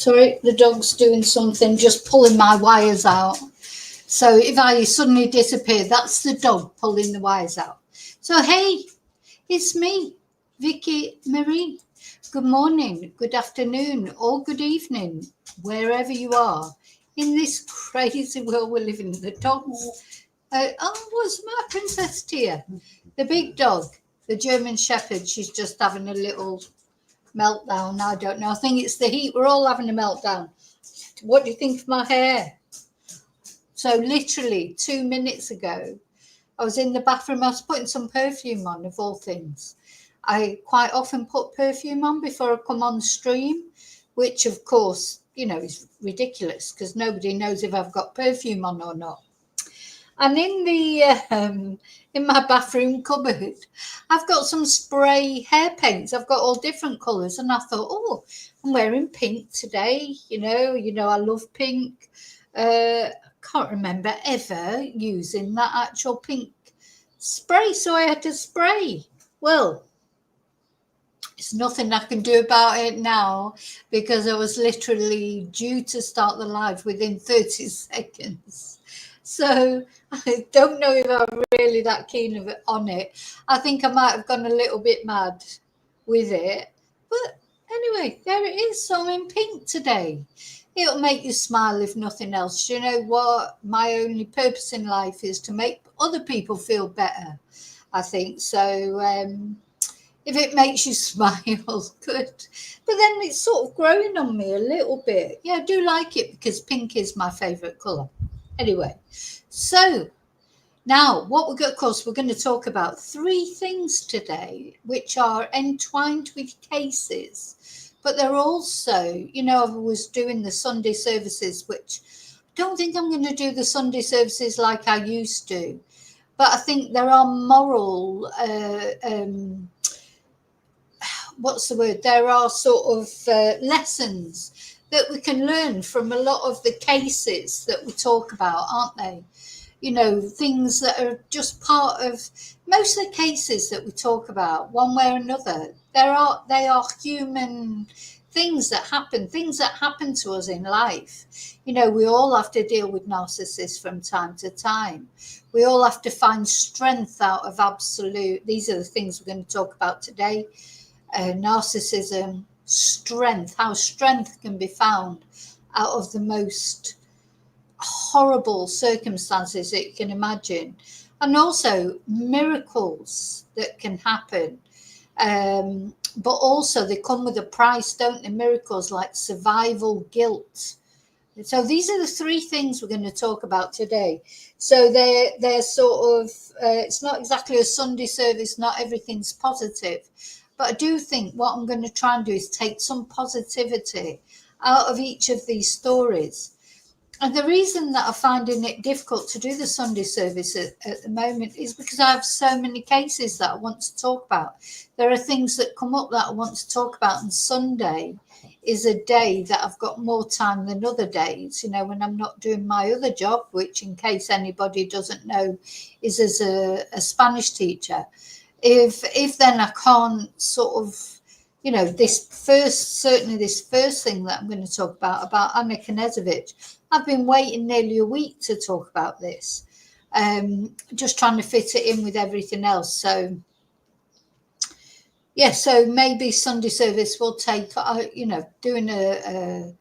Sorry, the dog's doing something, just pulling my wires out. So if I suddenly disappear, that's the dog pulling the wires out. So, hey, it's me, Vicky Marie. Good morning, good afternoon, or good evening, wherever you are in this crazy world we're living in. The dogs. What's my princess Tia? The big dog, the German Shepherd. She's just having a little meltdown. I don't know. I think it's the heat. We're all having a meltdown. What do you think of my hair? So literally 2 minutes ago, I was in the bathroom. I was putting some perfume on, of all things. I quite often put perfume on before I come on stream, which of course, is ridiculous because nobody knows if I've got perfume on or not. And in the in my bathroom cupboard, I've got some spray hair paints. I've got all different colours, and I thought, oh, I'm wearing pink today. I love pink. Can't remember ever using that actual pink spray, so I had to spray. Well, it's nothing I can do about it now because I was literally due to start the live within 30 seconds. So I don't know if I'm really that keen on it. I think I might have gone a little bit mad with it. But anyway, there it is. So I'm in pink today. It'll make you smile if nothing else. You know what? My only purpose in life is to make other people feel better, I think. So if it makes you smile, good. But then it's sort of growing on me a little bit. Yeah, I do like it because pink is my favourite colour. Anyway, so now of course, we're going to talk about 3 things today which are entwined with cases. But they're also, I was doing the Sunday services, which I don't think I'm going to do the Sunday services like I used to. But I think there are moral, There are sort of lessons that we can learn from a lot of the cases that we talk about, aren't they? Things that are just part of most of the cases that we talk about, one way or another. They are human things that happen to us in life. We all have to deal with narcissists from time to time. We all have to find strength out of absolute. These are the things we're going to talk about today. Narcissism, strength, how strength can be found out of the most horrible circumstances that you can imagine, and also miracles that can happen, but also they come with a price, don't they? Miracles like survival guilt. So these are the 3 things we're going to talk about today. So they're sort of it's not exactly a Sunday service, not everything's positive, but I do think what I'm going to try and do is take some positivity out of each of these stories. And the reason that I'm finding it difficult to do the Sunday service at the moment is because I have so many cases that I want to talk about. There are things that come up that I want to talk about, and Sunday is a day that I've got more time than other days, when I'm not doing my other job, which, in case anybody doesn't know, is as a Spanish teacher. If then I can't sort of, this first thing that I'm going to talk about Anna Knezevic, I've been waiting nearly a week to talk about this, just trying to fit it in with everything else. So, yeah, so maybe Sunday service will take, doing a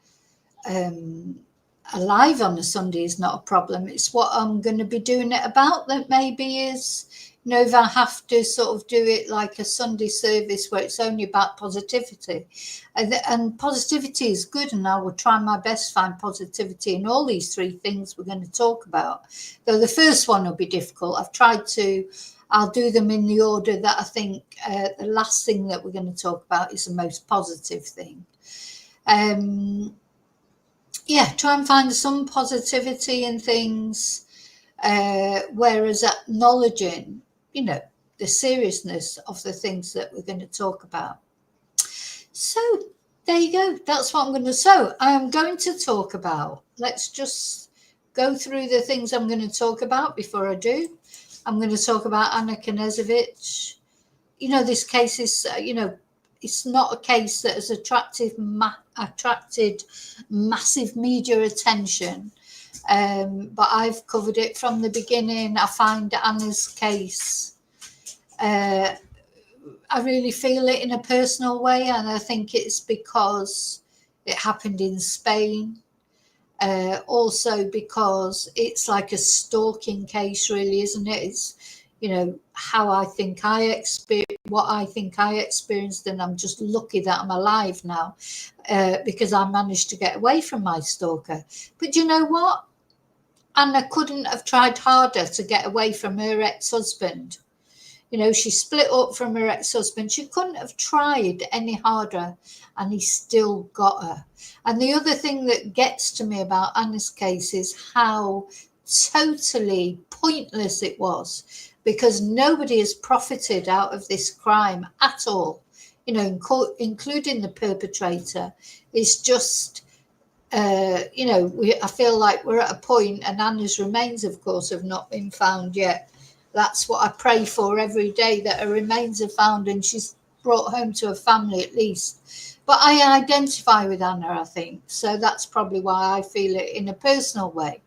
live on a Sunday is not a problem. It's what I'm going to be doing it about that maybe is, if I have to sort of do it like a Sunday service where it's only about positivity. And positivity is good, and I will try my best to find positivity in all these 3 things we're going to talk about. Though the first one will be difficult. I'll do them in the order that I think the last thing that we're going to talk about is the most positive thing. Try and find some positivity in things, whereas acknowledging, the seriousness of the things that we're going to talk about. So there you go. That's what I'm going to talk about. Let's just go through the things I'm going to talk about before I do. I'm going to talk about Anna Knezevic. This case is, it's not a case that has attracted attracted massive media attention. But I've covered it from the beginning. I find Anna's case, I really feel it in a personal way, and I think it's because it happened in Spain. Also because it's like a stalking case, really, isn't it? It's, you know, how I think I experienced, what I think I experienced, and I'm just lucky that I'm alive now, because I managed to get away from my stalker. But you know what? Anna couldn't have tried harder to get away from her ex-husband. You know, she split up from her ex-husband. She couldn't have tried any harder, and he still got her. And the other thing that gets to me about Anna's case is how totally pointless it was, because nobody has profited out of this crime at all, you know, including the perpetrator. It's just, you know, I feel like we're at a point, and Anna's remains, of course, have not been found yet. That's what I pray for every day, that her remains are found and she's brought home to her family at least. But I identify with Anna, I think. So that's probably why I feel it in a personal way.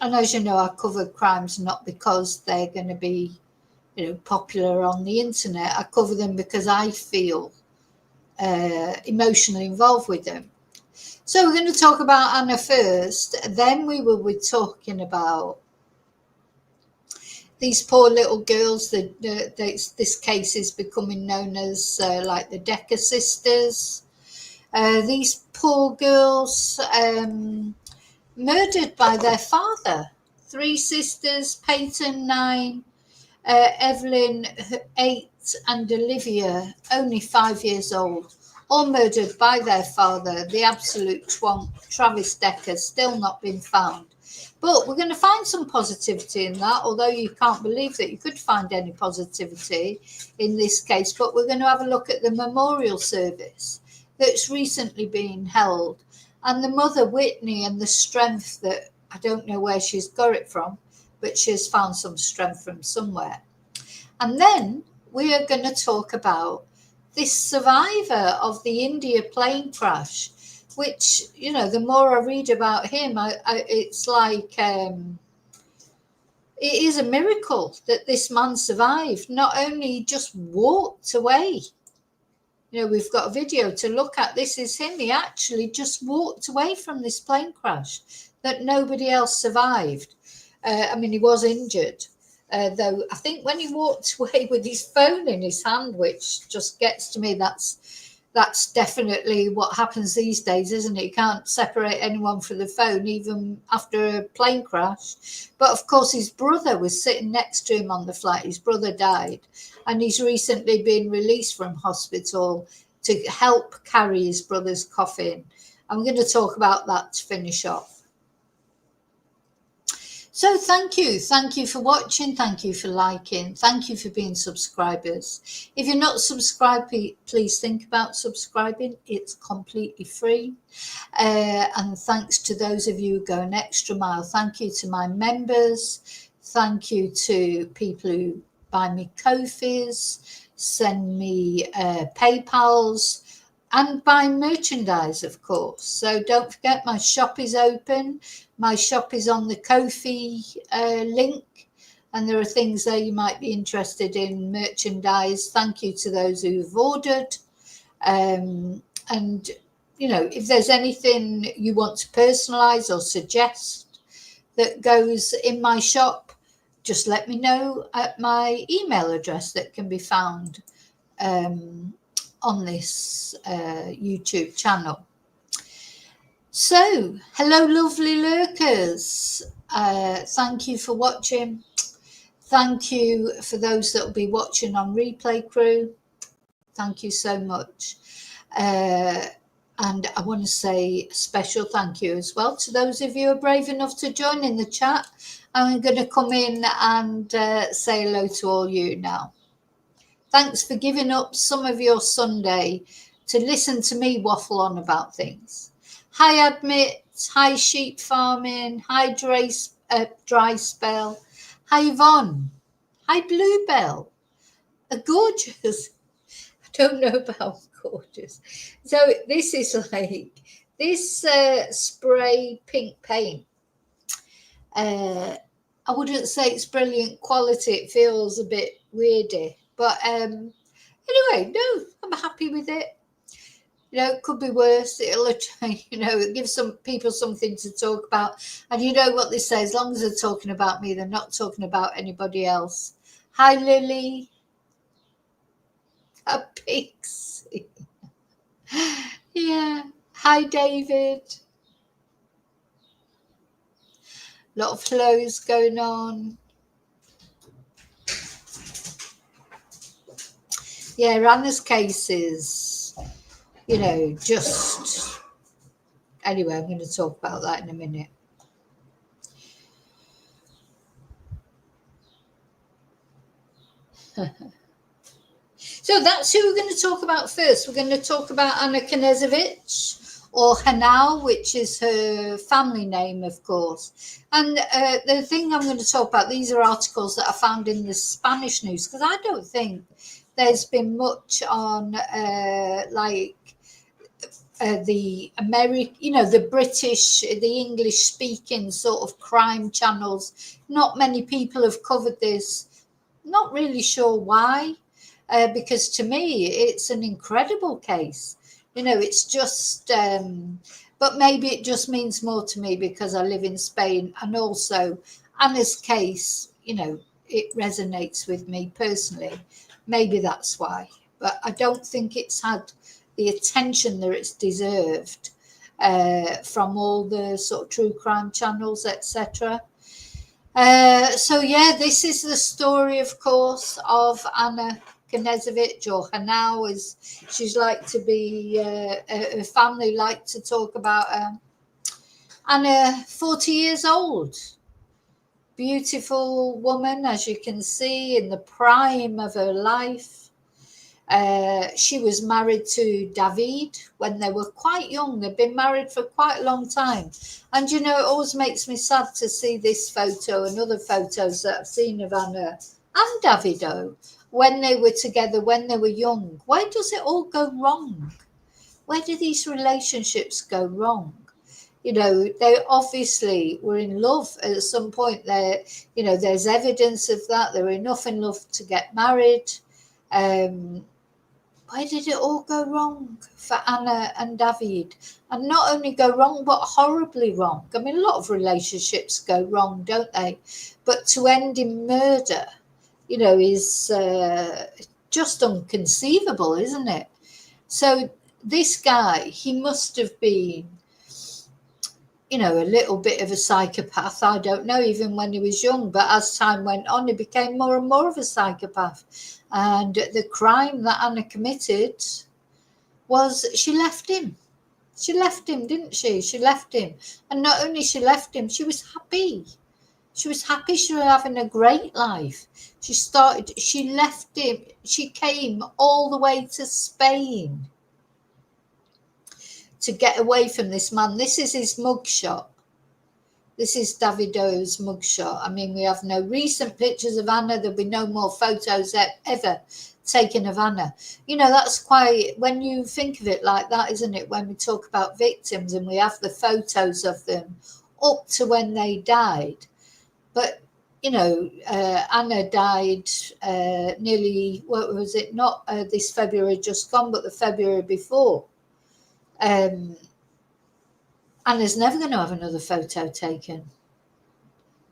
And as you know, I cover crimes not because they're going to be, you know, popular on the internet. I cover them because I feel emotionally involved with them. So we're going to talk about Anna first. Then we will be talking about these poor little girls. This case is becoming known as like the Decker sisters. These poor girls murdered by their father. 3 sisters, Peyton 9, Evelyn 8, and Olivia only 5 years old. All murdered by their father, the absolute twonk, Travis Decker, still not been found. But we're going to find some positivity in that, although you can't believe that you could find any positivity in this case. But we're going to have a look at the memorial service that's recently been held, and the mother, Whitney, and the strength that, I don't know where she's got it from, but she's found some strength from somewhere. And then we are going to talk about this survivor of the India plane crash, which, you know, the more I read about him, it's like it is a miracle that this man survived. Not only just walked away, you know, we've got a video to look at. This is him. He actually just walked away from this plane crash that nobody else survived. I mean, he was injured, though I think when he walked away with his phone in his hand, which just gets to me, that's definitely what happens these days, isn't it? You can't separate anyone from the phone, even after a plane crash. But of course, his brother was sitting next to him on the flight. His brother died, and he's recently been released from hospital to help carry his brother's coffin. I'm going to talk about that to finish off. So thank you for watching, thank you for liking, thank you for being subscribers. If you're not subscribed, please think about subscribing. It's completely free. And thanks to those of you who go an extra mile. Thank you to my members. Thank you to people who buy me Ko-fis, send me PayPals, and buy merchandise, of course. So don't forget, my shop is open. My shop is on the Ko-fi link, and there are things there you might be interested in, merchandise. Thank you to those who've ordered. And, you know, if there's anything you want to personalize or suggest that goes in my shop, just let me know at my email address that can be found on this YouTube channel. So, hello, lovely lurkers. Thank you for watching. Thank you for those that will be watching on replay, crew. Thank you so much. And I want to say a special thank you as well to those of you who are brave enough to join in the chat. I'm going to come in and say hello to all you now. Thanks for giving up some of your Sunday to listen to me waffle on about things. Hi, Admit. Hi, Sheep Farming. Hi, Dry Spell. Hi, Yvonne. Hi, Bluebell. A gorgeous. don't know about gorgeous. So this is like this spray pink paint. I wouldn't say it's brilliant quality. It feels a bit weirdy, but anyway, no, I'm happy with it. It could be worse. It'll, it gives some people something to talk about. And you know what they say, as long as they're talking about me, they're not talking about anybody else. Hi, Lily. A pixie. Yeah. Hi, David. A lot of flows going on. Yeah, Anna's cases, just... Anyway, I'm going to talk about that in a minute. So that's who we're going to talk about first. We're going to talk about Anna Knezevic, or Henao, which is her family name, of course. And the thing I'm going to talk about, these are articles that I found in the Spanish news, because I don't think there's been much on the American, the British, the English speaking sort of crime channels. Not many people have covered this. Not really sure why, because to me, it's an incredible case. It's just, but maybe it just means more to me because I live in Spain, and also Anna's case, it resonates with me personally. Maybe that's why, but I don't think it's had the attention that it's deserved from all the sort of true crime channels, etc. So yeah, this is the story, of course, of Anna Knezevic, or Henao, as she's like to be. Her family like to talk about her. Anna, 40 years old, beautiful woman, as you can see, in the prime of her life. She was married to David when they were quite young. They've been married for quite a long time. And, it always makes me sad to see this photo and other photos that I've seen of Anna and Davido when they were together, when they were young. Why does it all go wrong? Where do these relationships go wrong? They obviously were in love at some point. There's evidence of that. They were enough in love to get married. Why did it all go wrong for Anna and David? And not only go wrong, but horribly wrong. I mean, a lot of relationships go wrong, don't they? But to end in murder, is just inconceivable, isn't it? So this guy, he must have been, a little bit of a psychopath. I don't know, even when he was young. But as time went on, he became more and more of a psychopath. And the crime that Anna committed was she left him. She left him, didn't she? She left him. And not only she left him, she was happy. She was happy. She was having a great life. She left him. She came all the way to Spain to get away from this man. This is his mugshot. This is Davido's mugshot. I mean, we have no recent pictures of Anna. There'll be no more photos ever taken of Anna. That's quite, when you think of it like that, isn't it? When we talk about victims and we have the photos of them up to when they died. But, Anna died nearly, what was it? Not this February just gone, but the February before. Anna's never going to have another photo taken.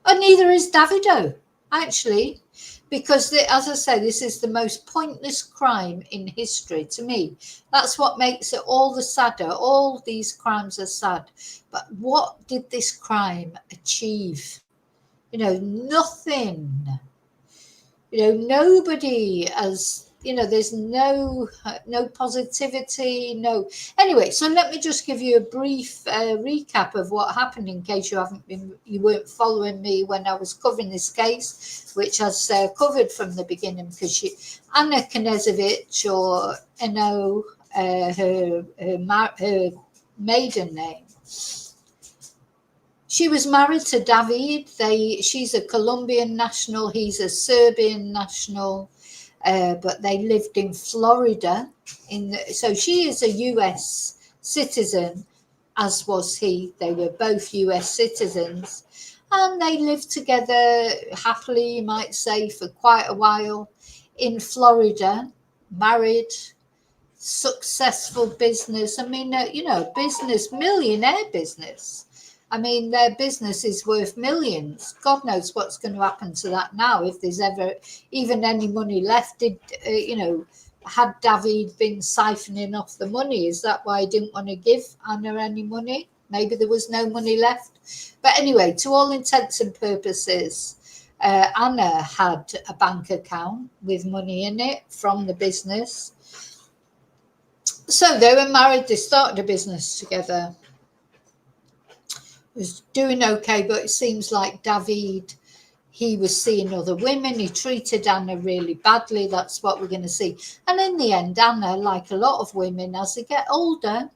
And neither is Davido, actually, because, as I say, this is the most pointless crime in history to me. That's what makes it all the sadder. All these crimes are sad. But what did this crime achieve? Nothing. Nobody has... there's no positivity, no. Anyway, so let me just give you a brief recap of what happened in case you weren't following me when I was covering this case, which I covered from the beginning, because Anna Knezevic, or Henao, her maiden name. She was married to David. She's a Colombian national. He's a Serbian national. but they lived in Florida. So she is a US citizen, as was he. They were both US citizens, and they lived together happily, you might say, for quite a while in Florida, married, successful business. I mean, business, millionaire business. I mean, their business is worth millions. God knows what's going to happen to that now, if there's ever even any money left. Had David been siphoning off the money? Is that why he didn't want to give Anna any money? Maybe there was no money left. But anyway, to all intents and purposes, Anna had a bank account with money in it from the business. So they were married. They started a business together. Was doing okay, but it seems like David, he was seeing other women. He treated Anna really badly. That's what we're going to see. And in the end, Anna, like a lot of women, as they get older,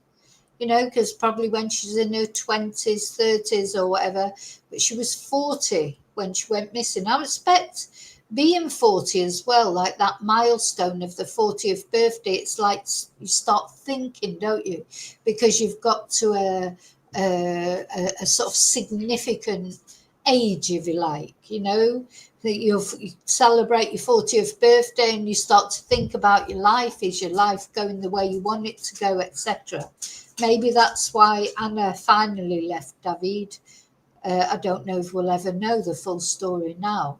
because probably when she's in her 20s, 30s or whatever, but she was 40 when she went missing. I expect being 40 as well, like that milestone of the 40th birthday, it's like you start thinking, don't you? Because you've got to a sort of significant age, if you like, that you celebrate your 40th birthday and you start to think about your life. Is your life going the way you want it to go, etc.? Maybe that's why Anna finally left David. I don't know if we'll ever know the full story now.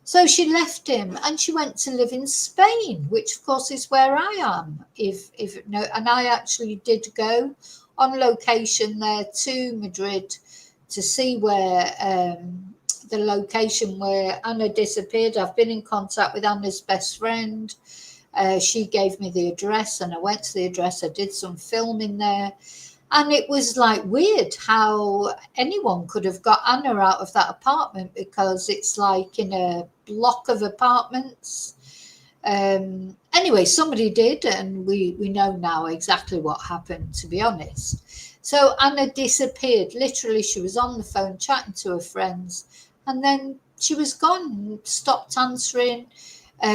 So she left him and she went to live in Spain, which of course is where I am. And I actually did go on location there to Madrid to see where the location where Anna disappeared. I've been in contact with Anna's best friend. She gave me the address and I went to the address. I did some filming there. And it was like weird how anyone could have got Anna out of that apartment, because it's like in a block of apartments. Anyway, somebody did, and we know now exactly what happened, to be honest. So Anna disappeared. Literally, she was on the phone chatting to her friends, and then she was gone, stopped answering.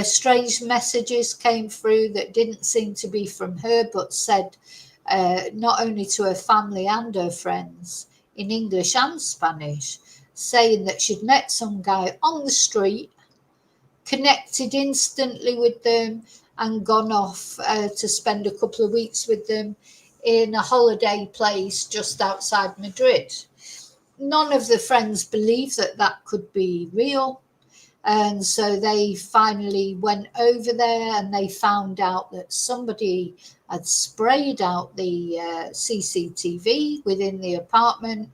Strange messages came through that didn't seem to be from her, but said not only to her family and her friends in English and Spanish, saying that she'd met some guy on the street, connected instantly with them, and gone off to spend a couple of weeks with them in a holiday place just outside Madrid. None of the friends believed that that could be real. And so they finally went over there and they found out that somebody had sprayed out the CCTV within the apartment.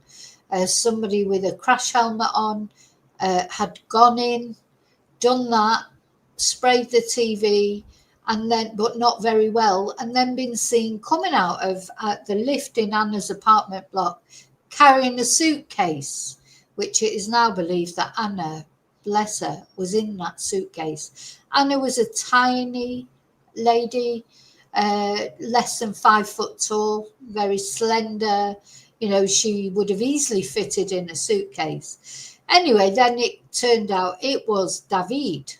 Somebody with a crash helmet on had gone in, done that, sprayed the TV, and then, but not very well, and then been seen coming out of the lift in Anna's apartment block carrying a suitcase, which it is now believed that Anna, bless her, was in that suitcase. Anna was a tiny lady, less than 5 foot tall, very slender. She would have easily fitted in a suitcase. Anyway, then it turned out it was David,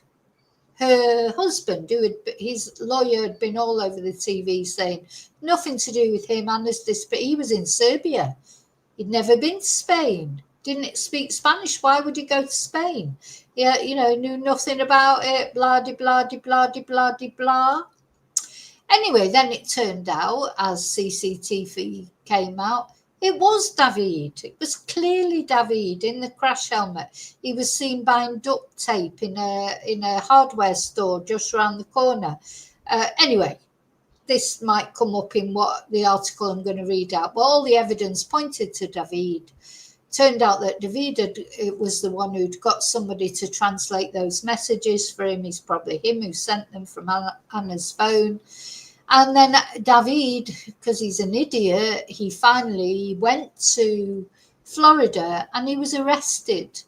her husband, his lawyer had been all over the TV saying nothing to do with him. But he was in Serbia. He'd never been to Spain. Didn't speak Spanish. Why would he go to Spain? Yeah, knew nothing about it. Blah, de, blah, de, blah, de, blah, de, blah. Anyway, then it turned out, as CCTV came out, it was David. It was clearly David in the crash helmet. He was seen buying duct tape in a hardware store just around the corner. Anyway, this might come up in what the article I'm going to read out. But all the evidence pointed to David. Turned out that David it was the one who'd got somebody to translate those messages for him. It's probably him who sent them from Anna's phone. And then David, because he's an idiot, he finally went to Florida and he was arrested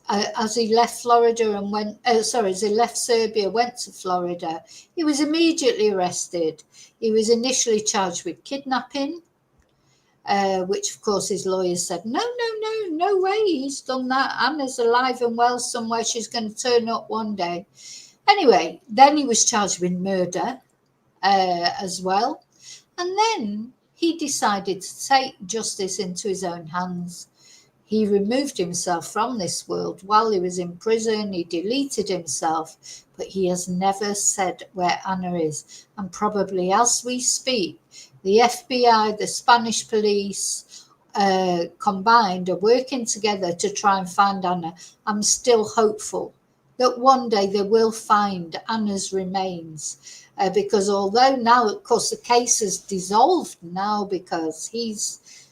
as he left Florida and as he left Serbia, went to Florida. He was immediately arrested. He was initially charged with kidnapping, which of course his lawyer said, no way, he's done that. Anna's alive and well somewhere. She's going to turn up one day. Anyway, then he was charged with murder as well. And then he decided to take justice into his own hands. He removed himself from this world while he was in prison. He deleted himself, but he has never said where Anna is. And probably as we speak, the FBI, the Spanish police, combined are working together to try and find Anna. I'm still hopeful that one day they will find Anna's remains. Because although now, of course, the case is dissolved now because he's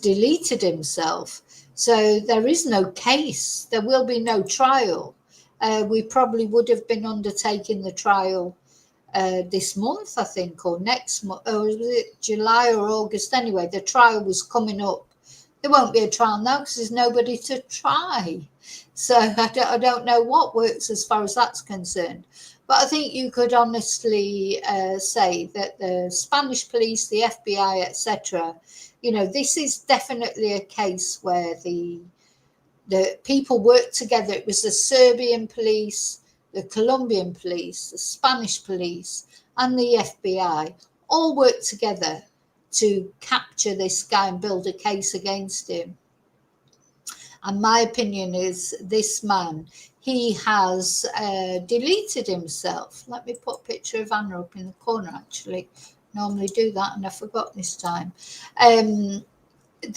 deleted himself. So there is no case. There will be no trial. We probably would have been undertaking the trial this month, I think, or next month, or was it July or August? Anyway, the trial was coming up. There won't be a trial now because there's nobody to try. So I don't know what works as far as that's concerned. But I think you could honestly say that the Spanish police, the FBI, etc., this is definitely a case where the people worked together. It was the Serbian police, the Colombian police, the Spanish police, and the FBI all worked together to capture this guy and build a case against him. And my opinion is this man, he has deleted himself. Let me put a picture of Anna up in the corner, actually. Normally do that, and I forgot this time. That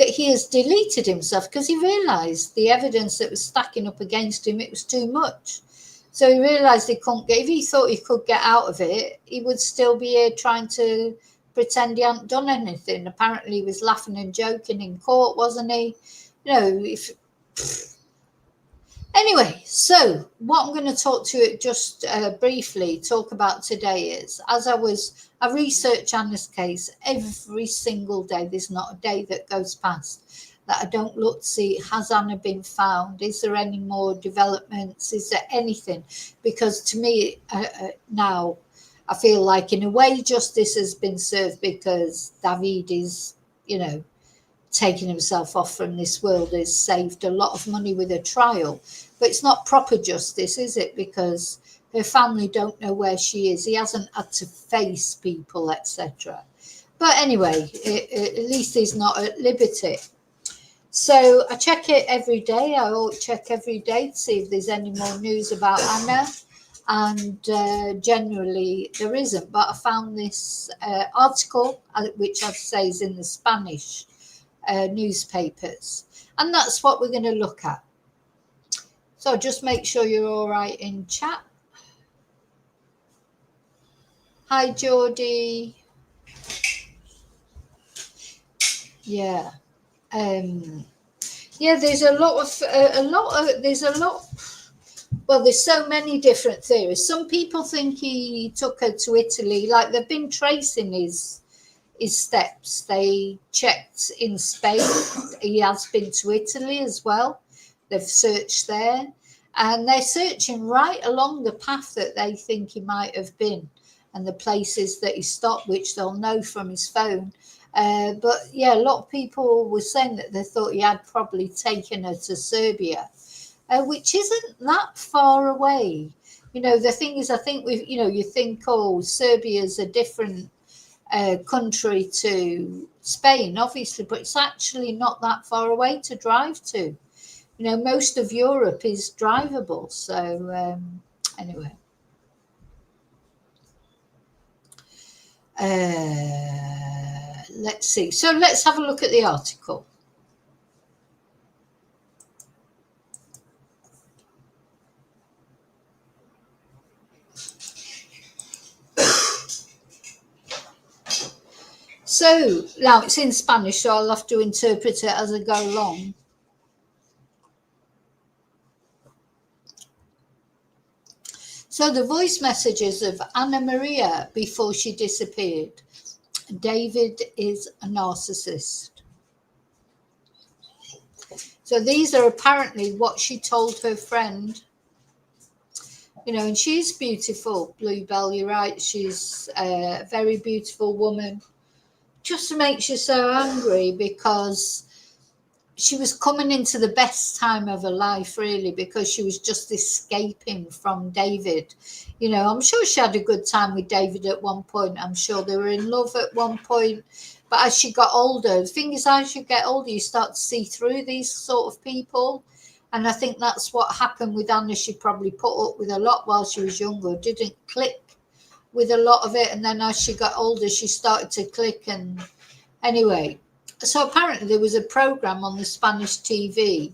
he has deleted himself because he realised the evidence that was stacking up against him, it was too much. So he realised he couldn't get, if he thought he could get out of it, he would still be here trying to pretend he hadn't done anything. Apparently he was laughing and joking in court, wasn't he? Anyway, so what I'm going to talk to you just briefly talk about today is, as I research Anna's case every single day. There's not a day that goes past that I don't look to see, has Anna been found? Is there any more developments? Is there anything? Because to me now, I feel like in a way justice has been served because David is, taking himself off from this world, has saved a lot of money with a trial. But it's not proper justice, is it? Because her family don't know where she is. He hasn't had to face people, etc. But anyway, at least he's not at liberty. So I check it every day. I check every day to see if there's any more news about Anna. And generally there isn't. But I found this article, which I'd say is in the Spanish newspapers, and that's what we're going to look at. So just make sure you're all right in chat. Hi Geordie. Yeah, there's a lot. Well, there's so many different theories. Some people think he took her to Italy, like they've been tracing his steps. They checked in Spain. He has been to Italy as well. They've searched there, and they're searching right along the path that they think he might have been and the places that he stopped, which they'll know from his phone. But yeah, a lot of people were saying that they thought he had probably taken her to Serbia, which isn't that far away. The thing is, I think you think, oh, Serbia's a different country to Spain, obviously, but it's actually not that far away to drive to. Most of Europe is drivable. So anyway, let's see. So let's have a look at the article. So now it's in Spanish, so I'll have to interpret it as I go along. So the voice messages of Anna Maria before she disappeared. David is a narcissist. So these are apparently what she told her friend. And she's beautiful, Bluebell, you're right. She's a very beautiful woman. Just makes you so angry because she was coming into the best time of her life, really, because she was just escaping from David. You know, I'm sure she had a good time with David at one point. I'm sure they were in love at one point. But as she got older, the thing is, as you get older, you start to see through these sort of people. And I think that's what happened with Anna. She probably put up with a lot while she was younger, didn't click with a lot of it. And then as she got older, she started to click. And anyway, so apparently there was a program on the Spanish TV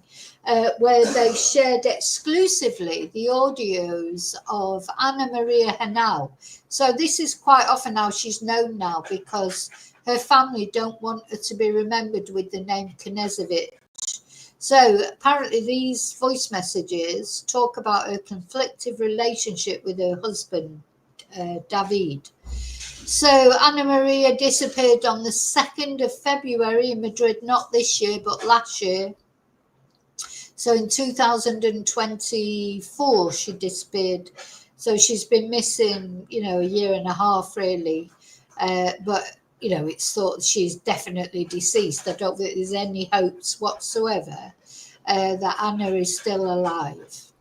where they shared exclusively the audios of Ana Maria Henao. So this is quite often how she's known now, because her family don't want her to be remembered with the name Knezevic. So apparently these voice messages talk about her conflictive relationship with her husband, David. So Ana Maria disappeared on the 2nd of February in Madrid, not this year, but last year. So in 2024, she disappeared. So she's been missing, you know, a year and a half, really. But, you know, it's thought she's definitely deceased. I don't think there's any hopes whatsoever that Anna is still alive.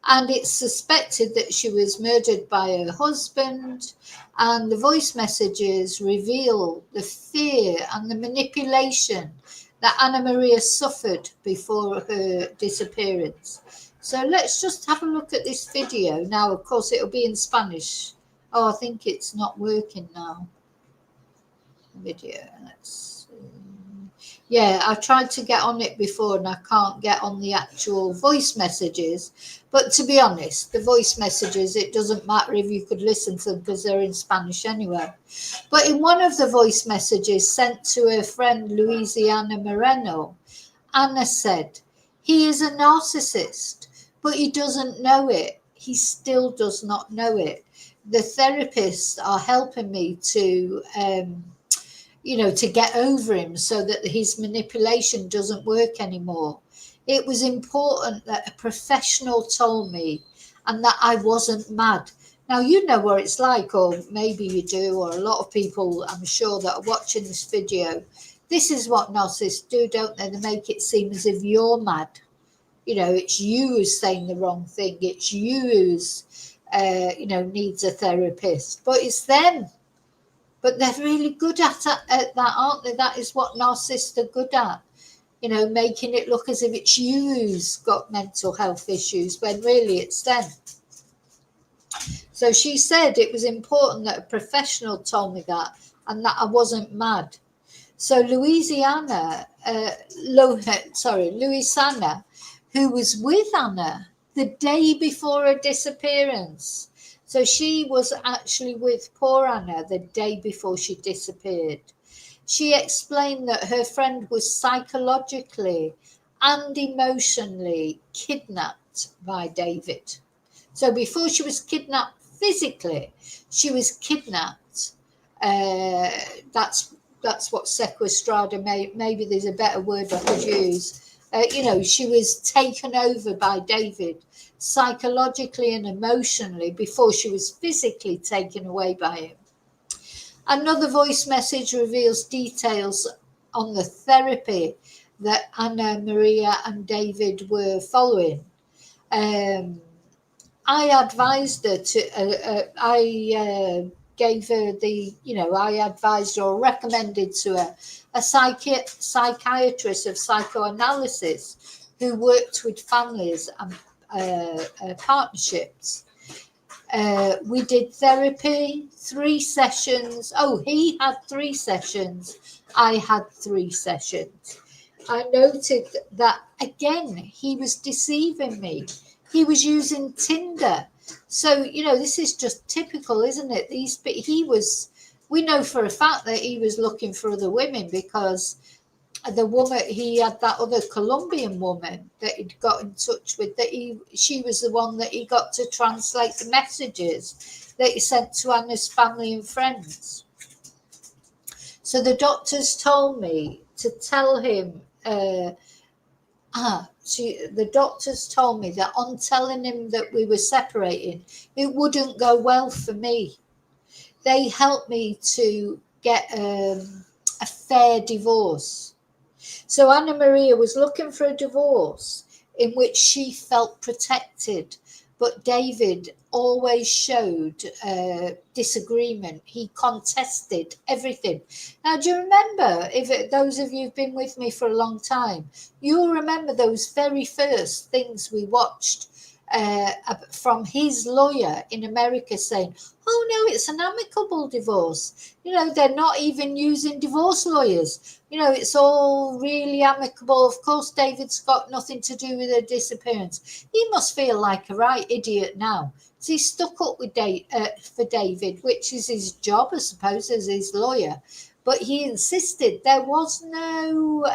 And it's suspected that she was murdered by her husband. And the voice messages reveal the fear and the manipulation that Ana Maria suffered before her disappearance. So let's just have a look at this video. Now, of course, it'll be in Spanish. Oh, I think it's not working now. Video. Let's see. Yeah, I tried to get on it before and I can't get on the actual voice messages. But to be honest, the voice messages, it doesn't matter if you could listen to them because they're in Spanish anyway. But in one of the voice messages sent to her friend Louisiana Moreno, Anna said, "He is a narcissist, but he doesn't know it. He still does not know it. The therapists are helping me to to get over him so that his manipulation doesn't work anymore. It was important that a professional told me and that I wasn't mad." Now, you know what it's like, or maybe you do, or a lot of people, I'm sure, that are watching this video. This is what narcissists do, don't they? They make it seem as if you're mad. You know, it's you who's saying the wrong thing. It's you who's, needs a therapist. But it's them. But they're really good at that, aren't they? That is what narcissists are good at. You know, making it look as if it's you who's got mental health issues when really it's them. So she said it was important that a professional told me that and that I wasn't mad. So Louisiana, who was with Anna the day before her disappearance. So she was actually with poor Anna the day before she disappeared. She explained that her friend was psychologically and emotionally kidnapped by David. So before she was kidnapped physically, she was kidnapped. That's what sequestrada, maybe there's a better word I could use. She was taken over by David psychologically and emotionally before she was physically taken away by him. Another voice message reveals details on the therapy that Ana Maria and David were following. I advised her I advised or recommended to her a psychiatrist of psychoanalysis who worked with families and partnerships. We did therapy, 3 sessions. Oh, he had 3 sessions. I had 3 sessions. I noted that, again, he was deceiving me. He was using Tinder. So, this is just typical, isn't it? We know for a fact that he was looking for other women because the woman, he had that other Colombian woman that he'd got in touch with, she was the one that he got to translate the messages that he sent to Anna's family and friends. So the doctors told me to tell him, the doctors told me that on telling him that we were separating, it wouldn't go well for me. They helped me to get a fair divorce. So Anna Maria was looking for a divorce in which she felt protected, but David always showed disagreement. He contested everything. Now, do you remember, those of you who've been with me for a long time, you'll remember those very first things we watched from his lawyer in America saying, oh no, it's an amicable divorce. You know, they're not even using divorce lawyers. You know, it's all really amicable. Of course, David's got nothing to do with her disappearance. He must feel like a right idiot now. So he stuck up with for David, which is his job, I suppose, as his lawyer. But he insisted there was no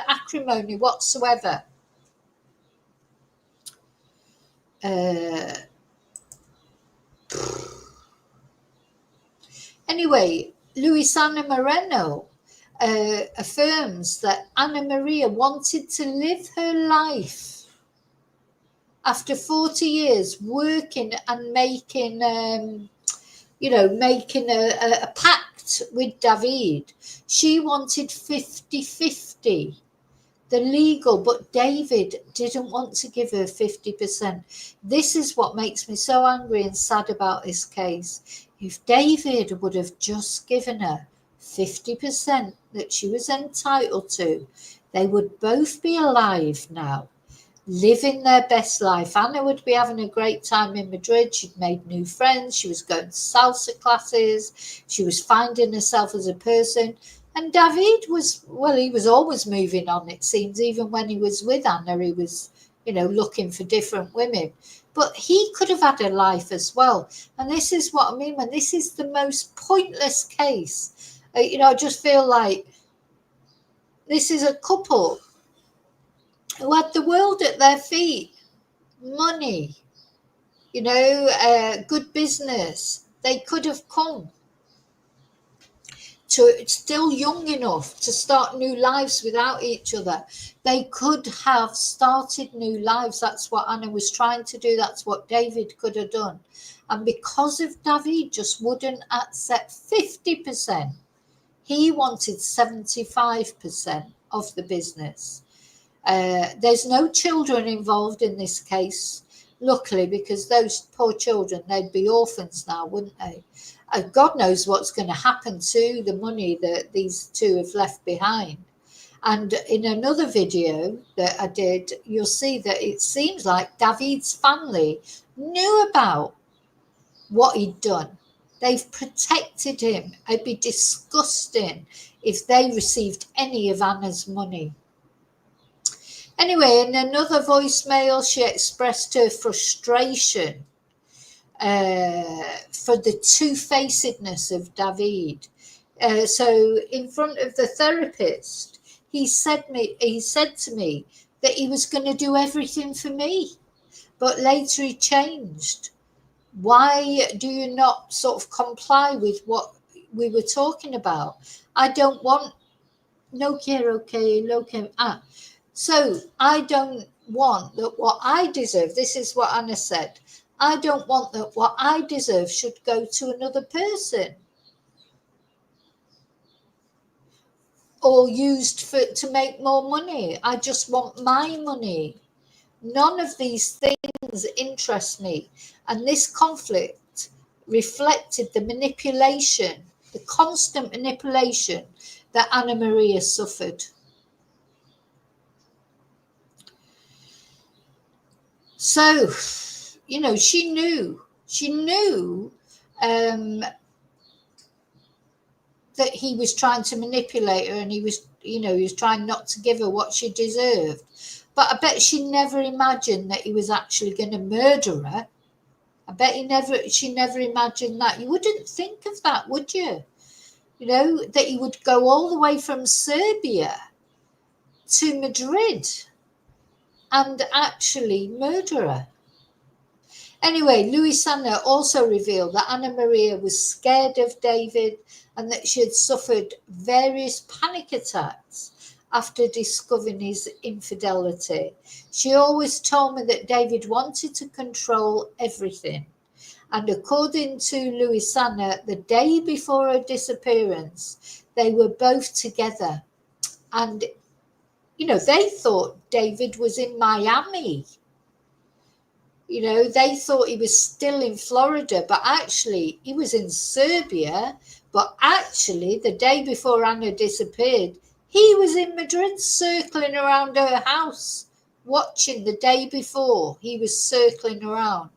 acrimony whatsoever. Anyway, Luisana Moreno affirms that Anna Maria wanted to live her life after 40 years working and making, making a pact with David. She wanted 50-50. The legal, but David didn't want to give her 50%. This is what makes me so angry and sad about this case. If David would have just given her 50% that she was entitled to, they would both be alive now, living their best life. Anna would be having a great time in Madrid. She'd made new friends. She was going to salsa classes. She was finding herself as a person. And David he was always moving on, it seems. Even when he was with Anna, he was, looking for different women. But he could have had a life as well. And this is what I mean when this is the most pointless case. I just feel like this is a couple who had the world at their feet. Money, good business. They could have come to still young enough to start new lives without each other. They could have started new lives. That's what Anna was trying to do. That's what David could have done. And because of David just wouldn't accept 50%, he wanted 75% of the business. There's no children involved in this case, luckily, because those poor children, they'd be orphans now, wouldn't they? God knows what's going to happen to the money that these two have left behind. And in another video that I did, you'll see that it seems like David's family knew about what he'd done. They've protected him. It'd be disgusting if they received any of Anna's money. Anyway, in another voicemail, she expressed her frustration for the two-facedness of David. So in front of the therapist, he said to me that he was going to do everything for me, but later he changed. Why do you not sort of comply with what we were talking about? I don't want So I don't want that what I deserve. This is what Anna said. I don't want that what I deserve should go to another person or used to make more money. I just want my money. None of these things interest me. And this conflict reflected the manipulation, the constant manipulation that Anna Maria suffered. So, she knew that he was trying to manipulate her, and he was trying not to give her what she deserved. But I bet she never imagined that he was actually going to murder her. I bet she never imagined that. You wouldn't think of that, would you? That he would go all the way from Serbia to Madrid and actually murder her. Anyway, Luisana also revealed that Anna Maria was scared of David and that she had suffered various panic attacks after discovering his infidelity. She always told me that David wanted to control everything. And according to Luisana, the day before her disappearance, they were both together And, you know, they thought David was in Miami. You know, they thought he was still in Florida, but actually he was in Serbia. But actually, the day before Anna disappeared, he was in Madrid circling around her house, watching the day before. He was circling around.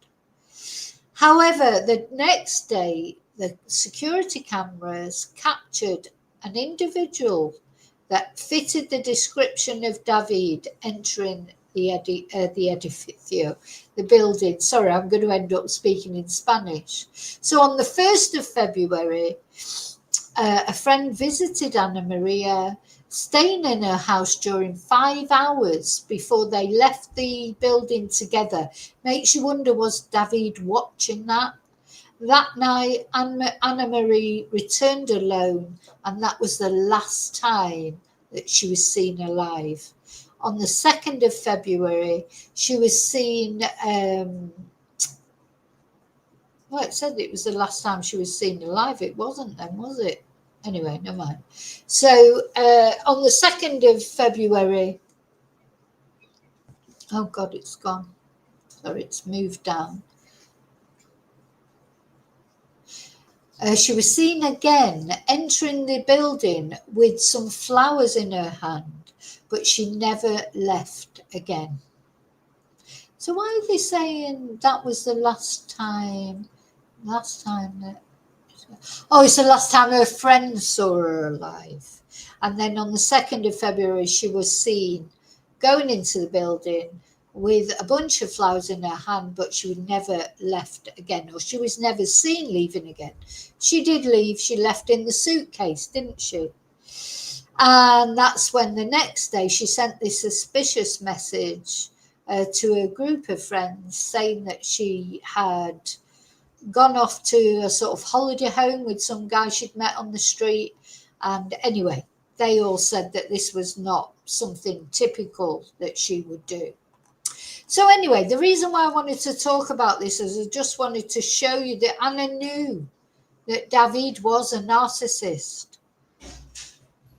However, the next day, the security cameras captured an individual that fitted the description of David entering the edificio, the building. Sorry, I'm going to end up speaking in Spanish. So on the 1st of February, a friend visited Anna Maria, staying in her house during 5 hours before they left the building together. Makes you wonder, was David watching that? That night, Anna Marie returned alone, and that was the last time that she was seen alive. On the 2nd of February, she was seen, well, it said it was the last time she was seen alive. It wasn't then, was it? Anyway, never mind. So on the 2nd of February, oh God, it's gone. Sorry, it's moved down. She was seen again entering the building with some flowers in her hand, but she never left again. So why are they saying that was the last time that... Oh, it's the last time her friend saw her alive. And then on the 2nd of February, she was seen going into the building with a bunch of flowers in her hand, but she never left again, or she was never seen leaving again. She did leave. She left in the suitcase, didn't she? And that's when the next day she sent this suspicious message to a group of friends saying that she had gone off to a sort of holiday home with some guy she'd met on the street. And anyway, they all said that this was not something typical that she would do. So anyway, the reason why I wanted to talk about this is I just wanted to show you that Anna knew that David was a narcissist,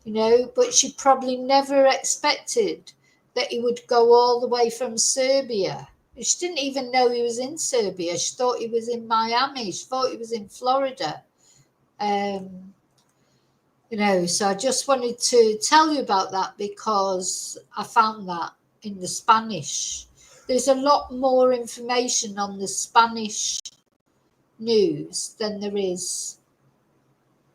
you know, but she probably never expected that he would go all the way from Serbia. She didn't even know he was in Serbia. She thought he was in Miami. She thought he was in Florida. You know, so I just wanted to tell you about that because I found that in the Spanish. There's a lot more information on the Spanish news than there is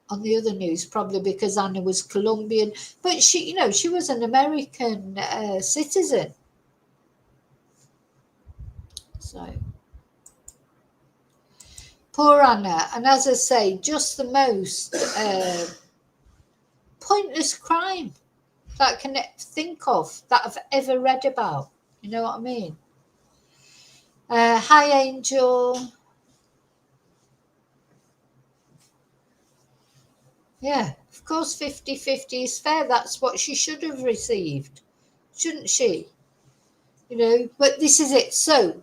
on the other news, probably because Anna was Colombian. But she, you know, she was an American citizen. So, poor Anna. And as I say, just the most pointless crime that I can think of that I've ever read about. You know what I mean? Hi, Angel. Yeah, of course 50-50 is fair. That's what she should have received, shouldn't she? You know, but this is it. So,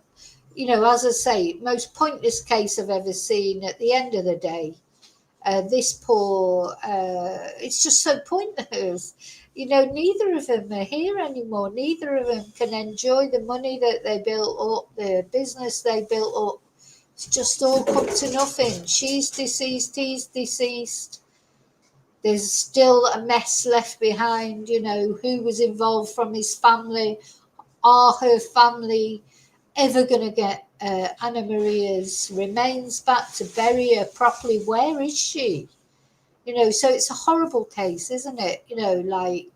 you know, as I say, most pointless case I've ever seen. At the end of the day, this poor, it's just so pointless. You know, neither of them are here anymore. Neither of them can enjoy the money that they built up, the business they built up. It's just all come to nothing. She's deceased, he's deceased. There's still a mess left behind, you know, who was involved from his family. Are her family ever going to get Anna Maria's remains back to bury her properly? Where is she? You know, so it's a horrible case, isn't it? You know, like,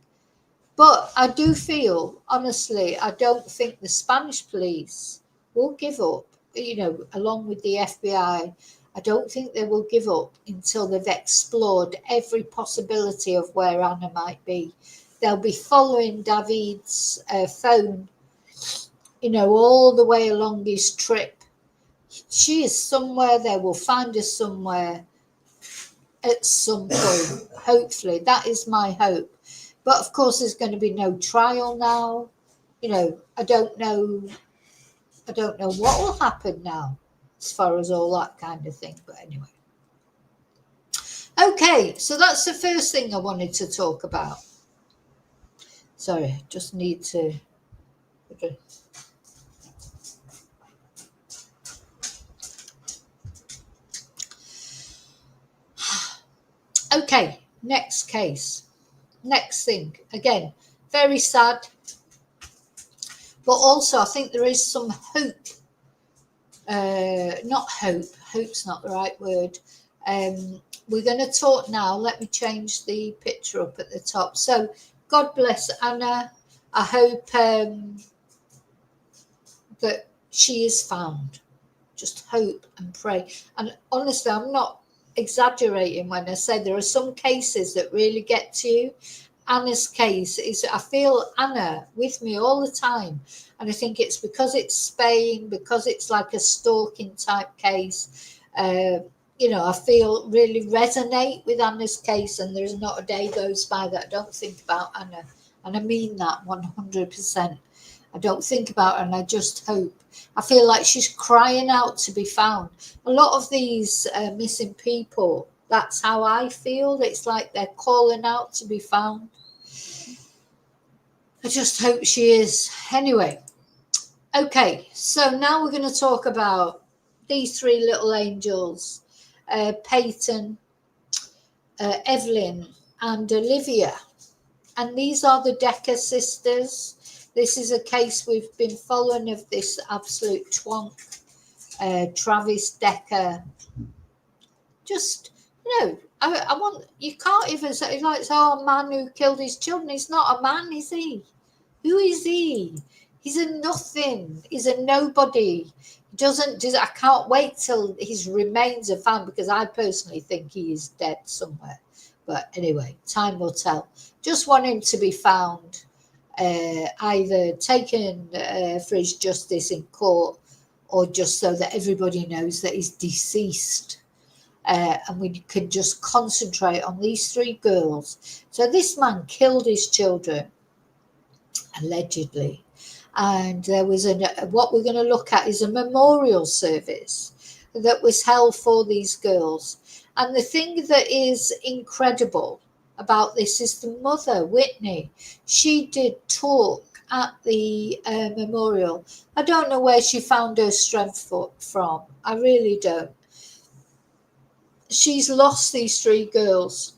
but I do feel, honestly, I don't think the Spanish police will give up, you know, along with the FBI. I don't think they will give up until they've explored every possibility of where Anna might be. They'll be following David's phone, you know, all the way along his trip. She is somewhere. They will find her somewhere at some point, hopefully. That is my hope. But of course, there's going to be no trial now. You know, I don't know what will happen now as far as all that kind of thing. But anyway. Okay, so that's the first thing I wanted to talk about. Sorry, just need to. Okay, next case. Next thing. Again, very sad. But also, I think there is some hope. Not hope. Hope's not the right word. We're going to talk now. Let me change the picture up at the top. So, God bless Anna. I hope that she is found. Just hope and pray. And honestly, I'm not exaggerating when I say there are some cases that really get to you. Anna's case is, I feel Anna with me all the time. And I think it's because it's Spain, because it's like a stalking type case. I feel really resonate with Anna's case, and there's not a day goes by that I don't think about Anna. And I mean that 100%. I don't think about her, and I just hope. I feel like she's crying out to be found. A lot of these missing people, that's how I feel. It's like they're calling out to be found. I just hope she is. Anyway, okay, so now we're going to talk about these three little angels, Peyton, Evelyn, and Olivia. And these are the Decker sisters. This is a case we've been following of this absolute twonk, Travis Decker. Just, I want, you can't even say, like, a man who killed his children. He's not a man, is he? Who is he? He's a nothing. He's a nobody. I can't wait till his remains are found, because I personally think he is dead somewhere. But anyway, time will tell. Just want him to be found, either taken for his justice in court, or just so that everybody knows that he's deceased. And we can just concentrate on these three girls. So this man killed his children, allegedly. And there was what we're going to look at is a memorial service that was held for these girls. And the thing that is incredible about this is the mother, Whitney. She did talk at the memorial. I don't know where she found her strength from. I really don't. She's lost these three girls.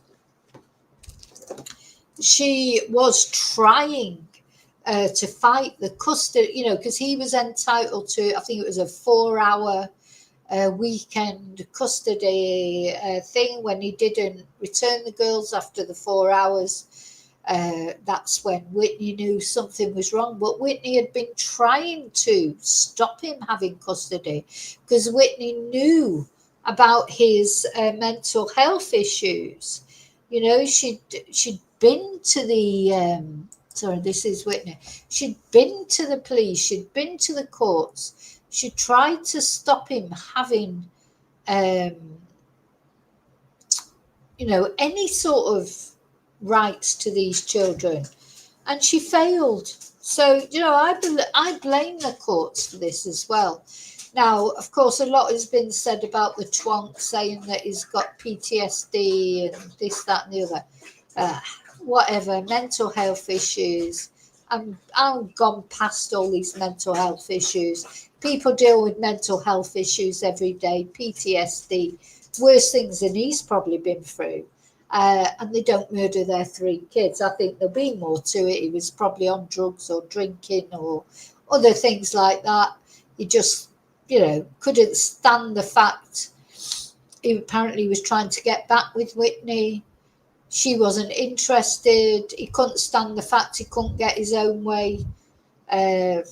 She was trying to fight the custody, because he was entitled to, I think it was a 4-hour weekend custody thing. When he didn't return the girls after the 4 hours, that's when Whitney knew something was wrong. But Whitney had been trying to stop him having custody, because Whitney knew about his mental health issues. She'd been to the this is Whitney. She'd been to the police. She'd been to the courts. She tried to stop him having, any sort of rights to these children, and she failed. So, I blame the courts for this as well. Now, of course, a lot has been said about the twonk, saying that he's got PTSD and this, that, and the other. Whatever, mental health issues. I'm gone past all these mental health issues. People deal with mental health issues every day, PTSD, worse things than he's probably been through. And they don't murder their 3 kids. I think there'll be more to it. He was probably on drugs or drinking or other things like that. He just, couldn't stand the fact he apparently was trying to get back with Whitney. She wasn't interested. He couldn't stand the fact he couldn't get his own way. I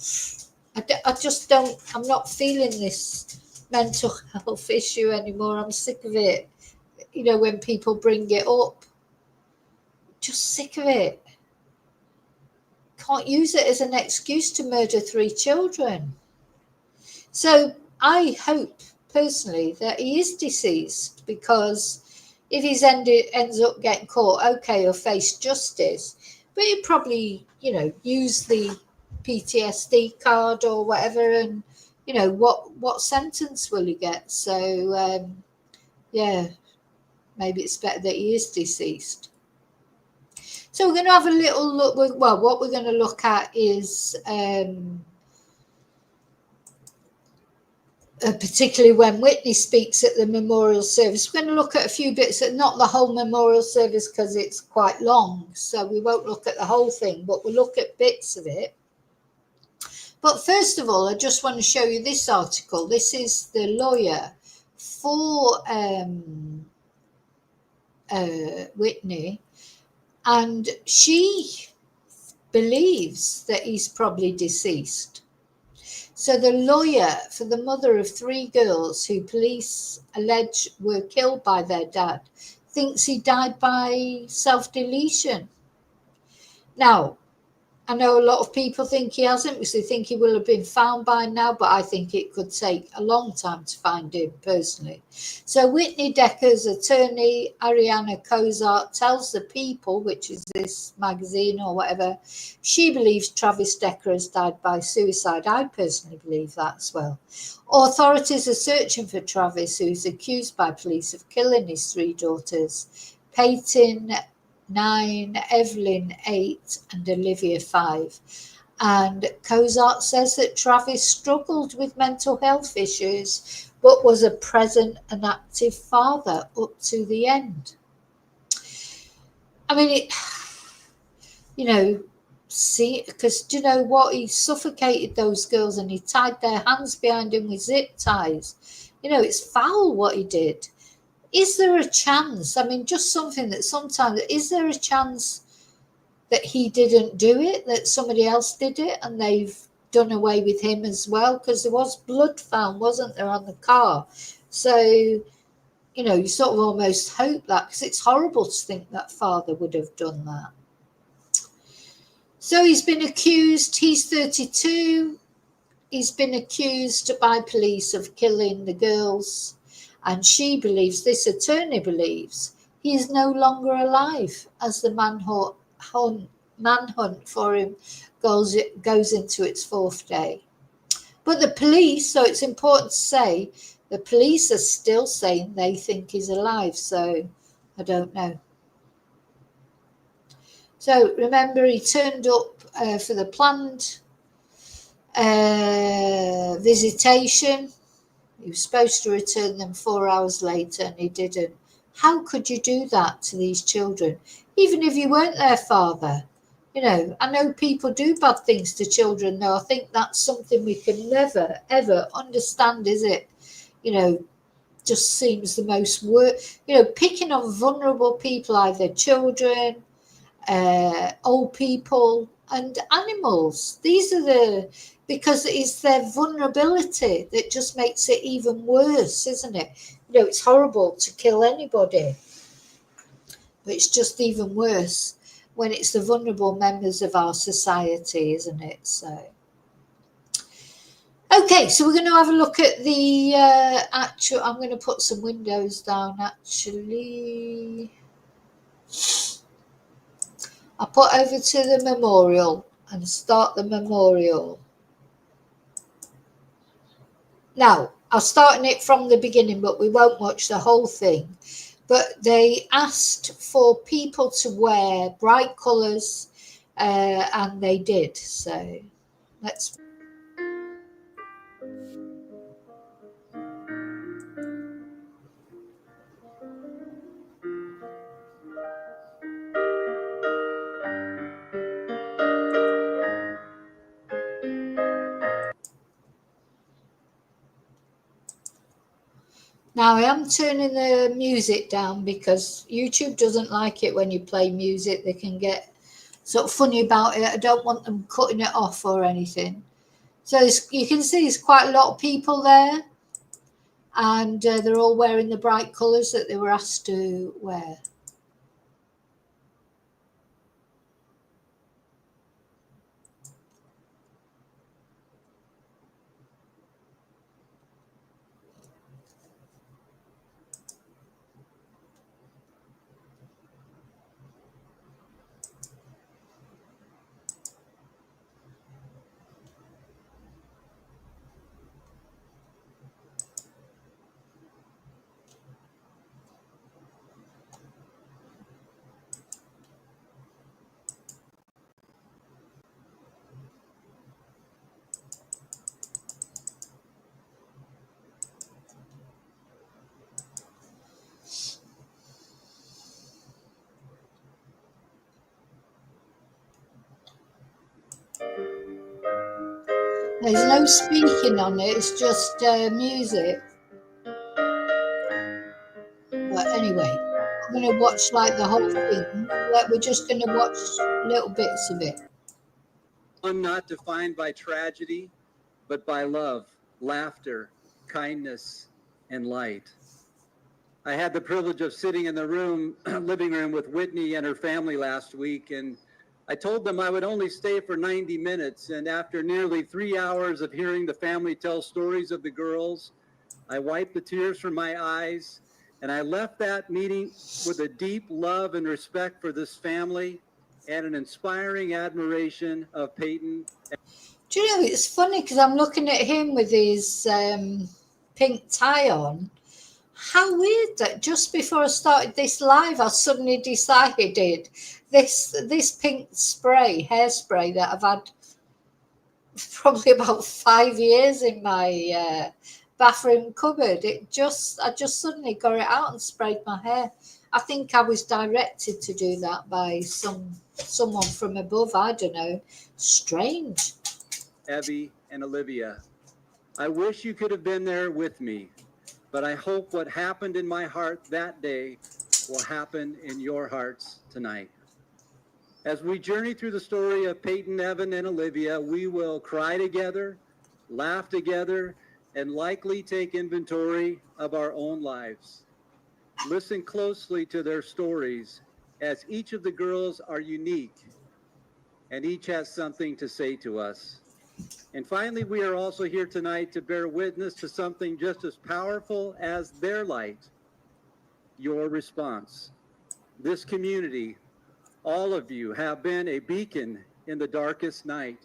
just don't, I'm not feeling this mental health issue anymore. I'm sick of it. When people bring it up, just sick of it. Can't use it as an excuse to murder 3 children. So I hope personally that he is deceased, because if he's ends up getting caught, okay, he'll face justice, but he'll probably, use the PTSD card or whatever, and, what sentence will he get? So, maybe it's better that he is deceased. So we're going to have a little look. Well, what we're going to look at is particularly when Whitney speaks at the memorial service. We're going to look at a few bits, not the whole memorial service because it's quite long, so we won't look at the whole thing, but we'll look at bits of it. But first of all, I just want to show you this article. This is the lawyer for Whitney, and she believes that he's probably deceased. So the lawyer for the mother of 3 girls who police allege were killed by their dad thinks he died by self-deletion. Now, I know a lot of people think he hasn't because they think he will have been found by now, but I think it could take a long time to find him personally. So Whitney Decker's attorney, Ariana Cozart, tells The People, which is this magazine or whatever, she believes Travis Decker has died by suicide. I personally believe that as well. Authorities are searching for Travis, who's accused by police of killing his 3 daughters, Peyton 9, Evelyn 8, and Olivia 5. And Cozart says that Travis struggled with mental health issues, but was a present and active father up to the end. I mean, see, because do you know what? He suffocated those girls and he tied their hands behind him with zip ties. It's foul what he did. Is there a chance? I mean, just something that sometimes, is there a chance that he didn't do it, that somebody else did it and they've done away with him as well? Because there was blood found, wasn't there, on the car? So, you sort of almost hope that, because it's horrible to think that father would have done that. So he's been accused, he's 32, he's been accused by police of killing the girls. And she believes, this attorney believes, he is no longer alive as the manhunt for him goes into its 4th day. But the police, so it's important to say, the police are still saying they think he's alive. So I don't know. So remember, he turned up for the planned visitation. He was supposed to return them 4 hours later and he didn't. How could you do that to these children? Even if you weren't their father. I know people do bad things to children, though. I think that's something we can never, ever understand, is it? Just seems the most picking on vulnerable people, either children, old people and animals. These are because it's their vulnerability that just makes it even worse, isn't it? It's horrible to kill anybody, but it's just even worse when it's the vulnerable members of our society, isn't it? So, okay, so we're going to have a look at the actual, I'm going to put some windows down actually. I'll put over to the memorial and start the memorial. Now, I'll start it from the beginning, but we won't watch the whole thing. But they asked for people to wear bright colours, and they did. So let's. Now I am turning the music down because YouTube doesn't like it when you play music. They can get sort of funny about it. I don't want them cutting it off or anything. So you can see there's quite a lot of people there, and they're all wearing the bright colours that they were asked to wear. There's no speaking on it, it's just music. But anyway, I'm going to watch like the whole thing. Like, we're just going to watch little bits of it. One not defined by tragedy, but by love, laughter, kindness, and light. I had the privilege of sitting in the living room with Whitney and her family last week, and I told them I would only stay for 90 minutes. And after nearly 3 hours of hearing the family tell stories of the girls, I wiped the tears from my eyes, and I left that meeting with a deep love and respect for this family and an inspiring admiration of Peyton. Do you know, it's funny because I'm looking at him with his pink tie on. How weird that just before I started this live, I suddenly decided this pink spray, hairspray that I've had probably about 5 years in my bathroom cupboard. I just suddenly got it out and sprayed my hair. I think I was directed to do that by someone from above. I don't know. Strange. Evie and Olivia, I wish you could have been there with me, but I hope what happened in my heart that day will happen in your hearts tonight. As we journey through the story of Peyton, Evan, and Olivia, we will cry together, laugh together, and likely take inventory of our own lives. Listen closely to their stories, as each of the girls are unique and each has something to say to us. And finally, we are also here tonight to bear witness to something just as powerful as their light, your response. This community, all of you, have been a beacon in the darkest night.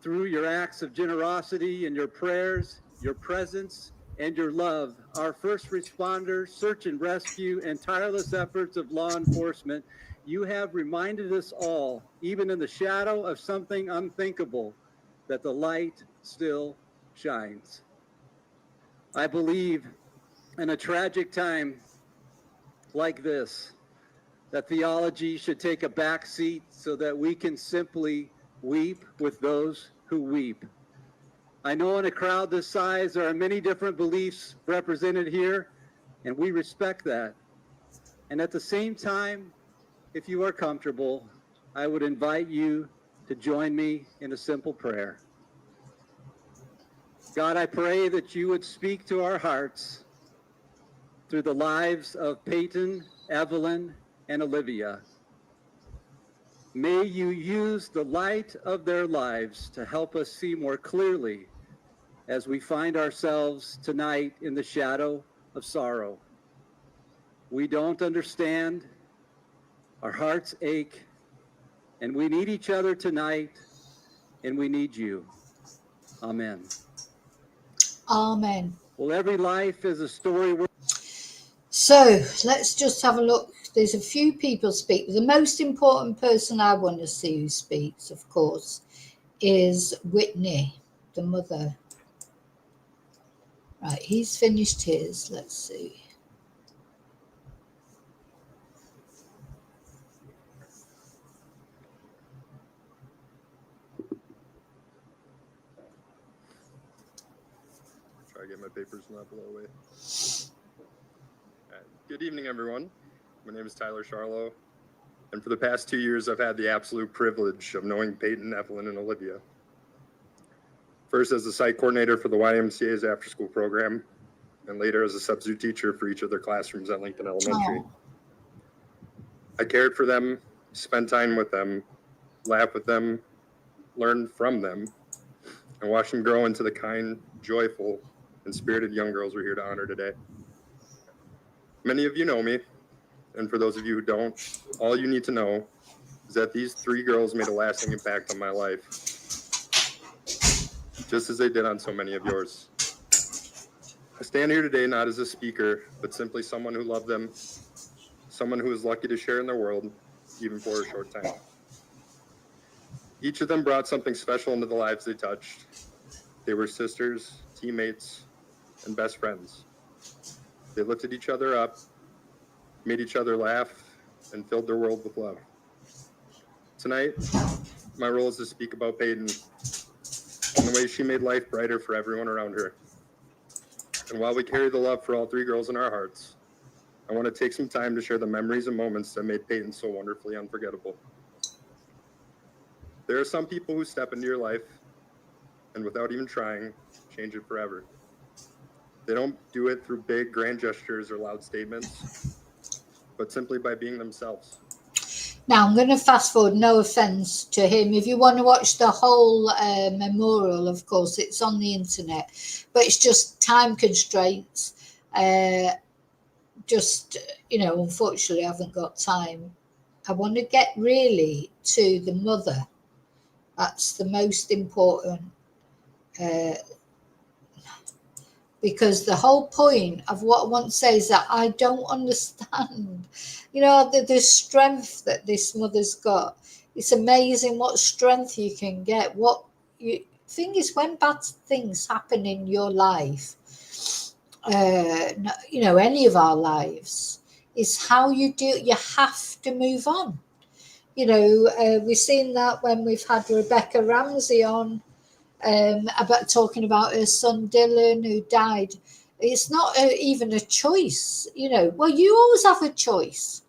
Through your acts of generosity and your prayers, your presence, and your love, our first responders, search and rescue, and tireless efforts of law enforcement, you have reminded us all, even in the shadow of something unthinkable, that the light still shines. I believe in a tragic time like this, that theology should take a back seat so that we can simply weep with those who weep. I know in a crowd this size, there are many different beliefs represented here, and we respect that. And at the same time, if you are comfortable, I would invite you to join me in a simple prayer. God, I pray that you would speak to our hearts through the lives of Peyton, Evelyn, and Olivia. May you use the light of their lives to help us see more clearly as we find ourselves tonight in the shadow of sorrow. We don't understand, our hearts ache, and we need each other tonight, and we need you. Amen. Amen. Well, every life is a story. So let's just have a look. There's a few people speak. The most important person I want to see who speaks, of course, is Whitney, the mother. Right, he's finished his. Let's see. Try to get my papers not blow away. Good evening, everyone. My name is Tyler Charlo, and for the past 2 years, I've had the absolute privilege of knowing Peyton, Evelyn, and Olivia. First as the site coordinator for the YMCA's after-school program, and later as a substitute teacher for each of their classrooms at Lincoln Elementary. Oh. I cared for them, spent time with them, laughed with them, learned from them, and watched them grow into the kind, joyful, and spirited young girls we're here to honor today. Many of you know me, and for those of you who don't, all you need to know is that these 3 girls made a lasting impact on my life, just as they did on so many of yours. I stand here today not as a speaker, but simply someone who loved them, someone who was lucky to share in their world, even for a short time. Each of them brought something special into the lives they touched. They were sisters, teammates, and best friends. They lifted each other up, made each other laugh, and filled their world with love. Tonight, my role is to speak about Peyton. and the way she made life brighter for everyone around her. And while we carry the love for all three girls in our hearts, I want to take some time to share the memories and moments that made Peyton so wonderfully unforgettable. There are some people who step into your life and without even trying, change it forever. They don't do it through big, grand gestures or loud statements, but simply by being themselves. Now, I'm going to fast forward, no offense to him. If you want to watch the whole memorial, of course, it's on the internet, but it's just time constraints. Unfortunately, I haven't got time. I want to get really to the mother. That's the most important. Because the whole point of what I want to say is that I don't understand, the strength that this mother's got. It's amazing what strength you can get. Thing is, when bad things happen in your life, any of our lives, is how you do. You have to move on. We've seen that when we've had Rebecca Ramsey on. About talking about her son Dylan who died. It's not even a choice, Well, you always have a choice.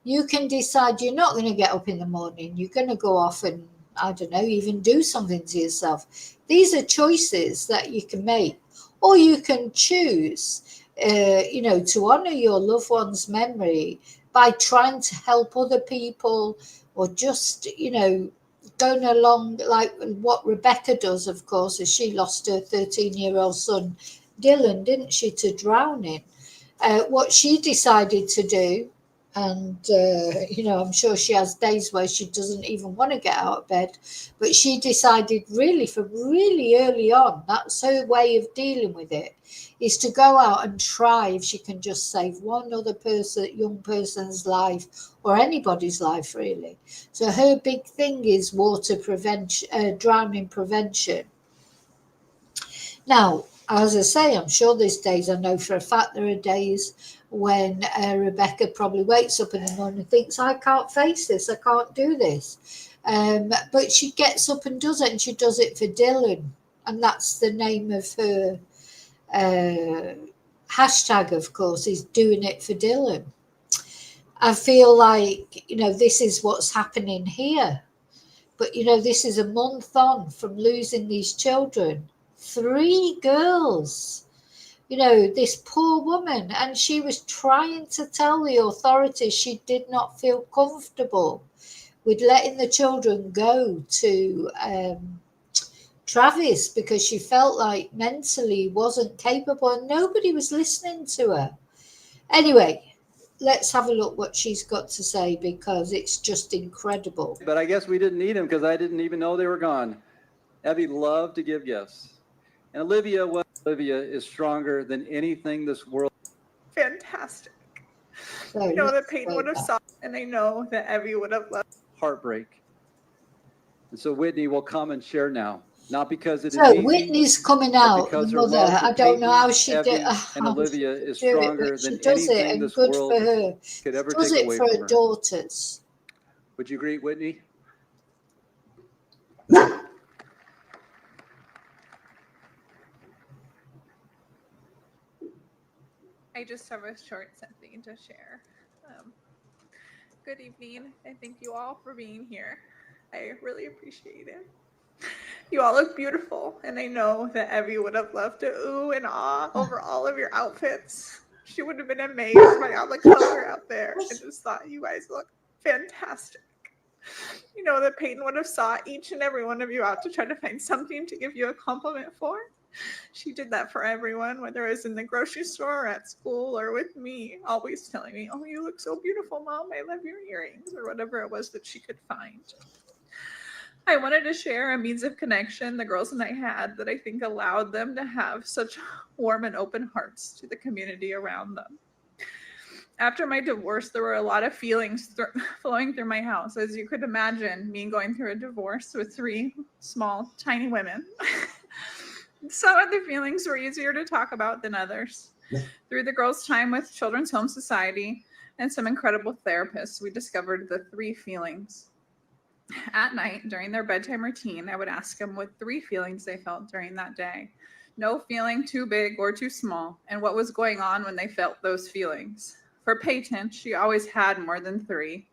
You can decide you're not going to get up in the morning. You're going to go off and, I don't know, even do something to yourself. These are choices that you can make. Or you can choose, to honor your loved one's memory by trying to help other people, or just, going along like what Rebecca does, of course, as she lost her 13-year-old son, Dylan, didn't she, to drowning. What she decided to do, and, I'm sure she has days where she doesn't even want to get out of bed, but she decided from really early on, that's her way of dealing with it, is to go out and try if she can just save one other young person's life, or anybody's life, really. So her big thing is water prevention, drowning prevention. Now, as I say, I'm sure there's days, I know for a fact there are days when Rebecca probably wakes up in the morning and thinks, I can't face this, I can't do this. But she gets up and does it, and she does it for Dylan. And that's the name of her hashtag, of course, is doing it for Dylan. I feel like, this is what's happening here. But, this is a month on from losing these children. 3 girls, this poor woman. And she was trying to tell the authorities she did not feel comfortable with letting the children go to Travis, because she felt like mentally wasn't capable, and nobody was listening to her. Anyway, let's have a look what she's got to say, because it's just incredible. But I guess we didn't need them because I didn't even know they were gone. Evie loved to give gifts. And Olivia is stronger than anything this world. Fantastic. So I know that Peyton would have saw, and I know that Evie would have loved. Heartbreak. And so Whitney will come and share now. Not because it is So easy, Whitney's coming out, the because her mother. love for I don't know how Peyton, she Evie, did. and Olivia is do it, stronger but she than does it, anything and this good world for her. could ever Does take it away for from her her. daughters. Would you greet Whitney? I just have a short something to share. Good evening, and thank you all for being here. I really appreciate it. You all look beautiful, and I know that Evie would have loved to ooh and ah over all of your outfits. She would have been amazed by all the color out there. I just thought you guys look fantastic. You know that Peyton would have sought each and every one of you out to try to find something to give you a compliment for. She did that for everyone, whether it was in the grocery store or at school or with me, always telling me, oh, you look so beautiful, Mom. I love your earrings, or whatever it was that she could find. I wanted to share a means of connection the girls and I had that I think allowed them to have such warm and open hearts to the community around them. After my divorce, there were a lot of feelings flowing through my house. As you could imagine, me going through a divorce with 3 small, tiny women. Some of the feelings were easier to talk about than others. Through the girls' time with Children's Home Society and some incredible therapists, we discovered the 3 feelings. At night, during their bedtime routine, I would ask them what 3 feelings they felt during that day. No feeling too big or too small, and what was going on when they felt those feelings. For Peyton, she always had more than 3,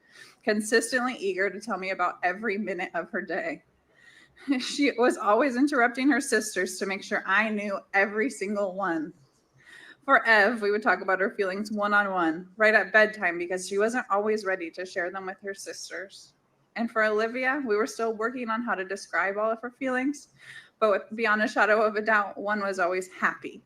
consistently eager to tell me about every minute of her day. She was always interrupting her sisters to make sure I knew every single one. For Ev, we would talk about her feelings one-on-one, right at bedtime, because she wasn't always ready to share them with her sisters. And for Olivia, we were still working on how to describe all of her feelings, but beyond a shadow of a doubt, one was always happy.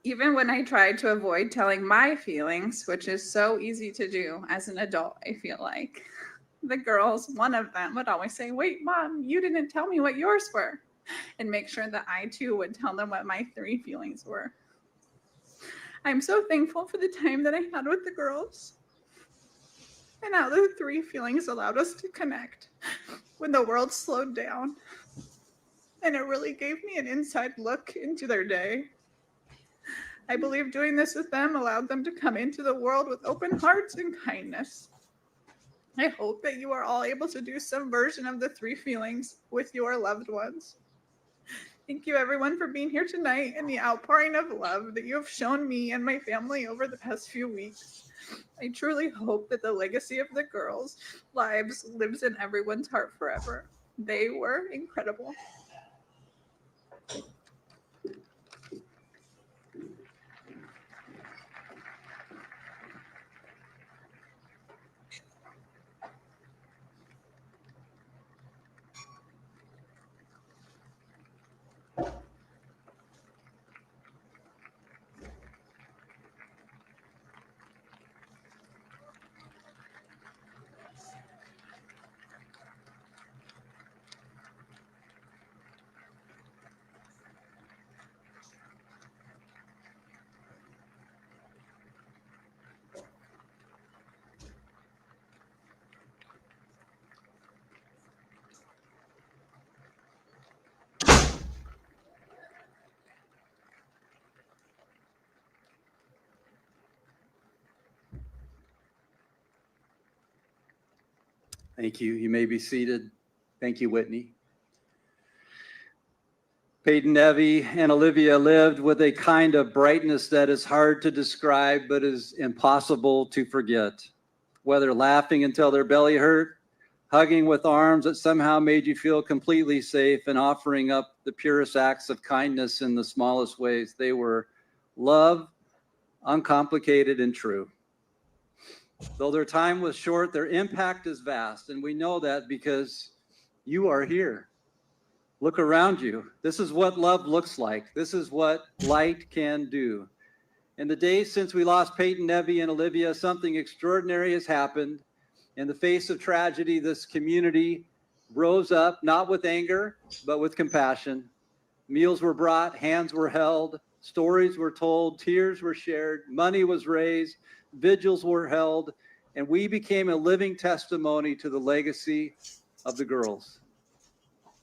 Even when I tried to avoid telling my feelings, which is so easy to do as an adult, I feel like, the girls, one of them would always say, "Wait, Mom, you didn't tell me what yours were," and make sure that I too would tell them what my 3 feelings were. I'm so thankful for the time that I had with the girls and how the 3 feelings allowed us to connect when the world slowed down. And it really gave me an inside look into their day. I believe doing this with them allowed them to come into the world with open hearts and kindness. I hope that you are all able to do some version of the 3 feelings with your loved ones. Thank you, everyone, for being here tonight and the outpouring of love that you have shown me and my family over the past few weeks. I truly hope that the legacy of the girls' lives lives in everyone's heart forever. They were incredible. Thank you. You may be seated. Thank you, Whitney. Peyton, Evie, and Olivia lived with a kind of brightness that is hard to describe, but is impossible to forget. Whether laughing until their belly hurt, hugging with arms that somehow made you feel completely safe, and offering up the purest acts of kindness in the smallest ways, they were love, uncomplicated, and true. Though their time was short, their impact is vast, and we know that because you are here. Look around you. This is what love looks like. This is what light can do. In the days since we lost Peyton, Evie, and Olivia, something extraordinary has happened. In the face of tragedy, this community rose up, not with anger, but with compassion. Meals were brought, hands were held, stories were told, tears were shared, money was raised, vigils were held, and we became a living testimony to the legacy of the girls.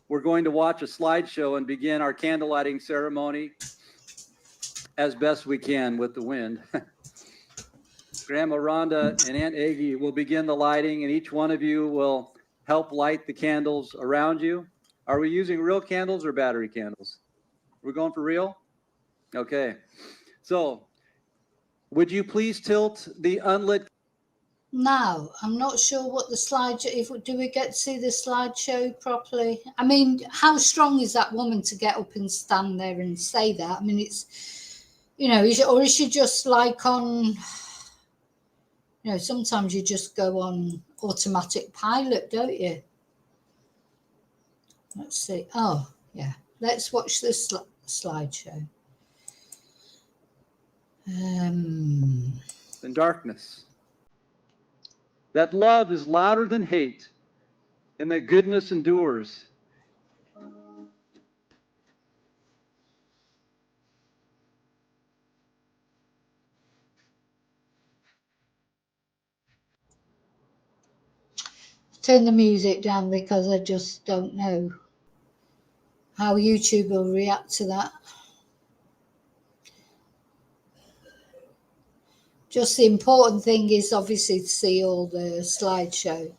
We're going to watch a slideshow and begin our candle lighting ceremony as best we can with the wind. Grandma Rhonda and Aunt Aggie will begin the lighting, and each one of you will help light the candles around you. Are we using real candles or battery candles? We're going for real? Okay. So, would you please tilt the unlit? Now, I'm not sure what the slideshow, do we get to see the slideshow properly? I mean, how strong is that woman to get up and stand there and say that? I mean, it's, or is she just like on, sometimes you just go on automatic pilot, don't you? Let's see. Oh, yeah. Let's watch this slideshow. In darkness. That love is louder than hate, and that goodness endures. Turn the music down because I just don't know how YouTube will react to that. Just the important thing is obviously to see all the slideshow.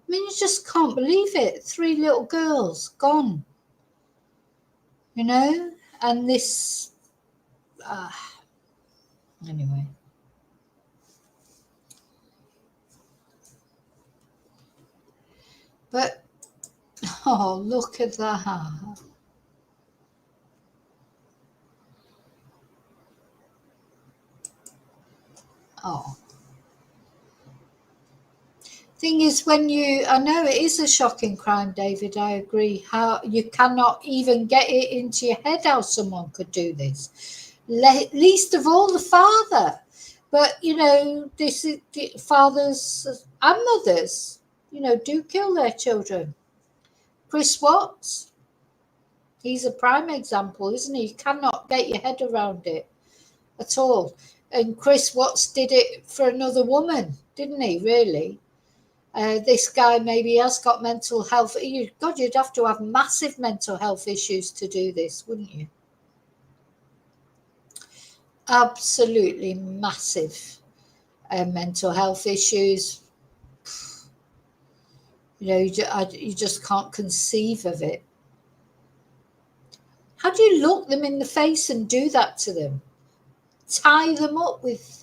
I mean, you just can't believe it. 3 little girls gone, you know, and this, anyway. But, oh, look at that. Oh. Thing is, when I know it is a shocking crime, David, I agree. How you cannot even get it into your head how someone could do this. Least of all the father. But, you know, this is fathers and mothers, you know, do kill their children. Chris Watts, he's a prime example, isn't he? You cannot get your head around it at all. And Chris Watts did it for another woman, didn't he, really? This guy maybe has got mental health. God, you'd have to have massive mental health issues to do this, wouldn't you? Absolutely massive mental health issues. You know, you just can't conceive of it. How do you look them in the face and do that to them? Tie them up with...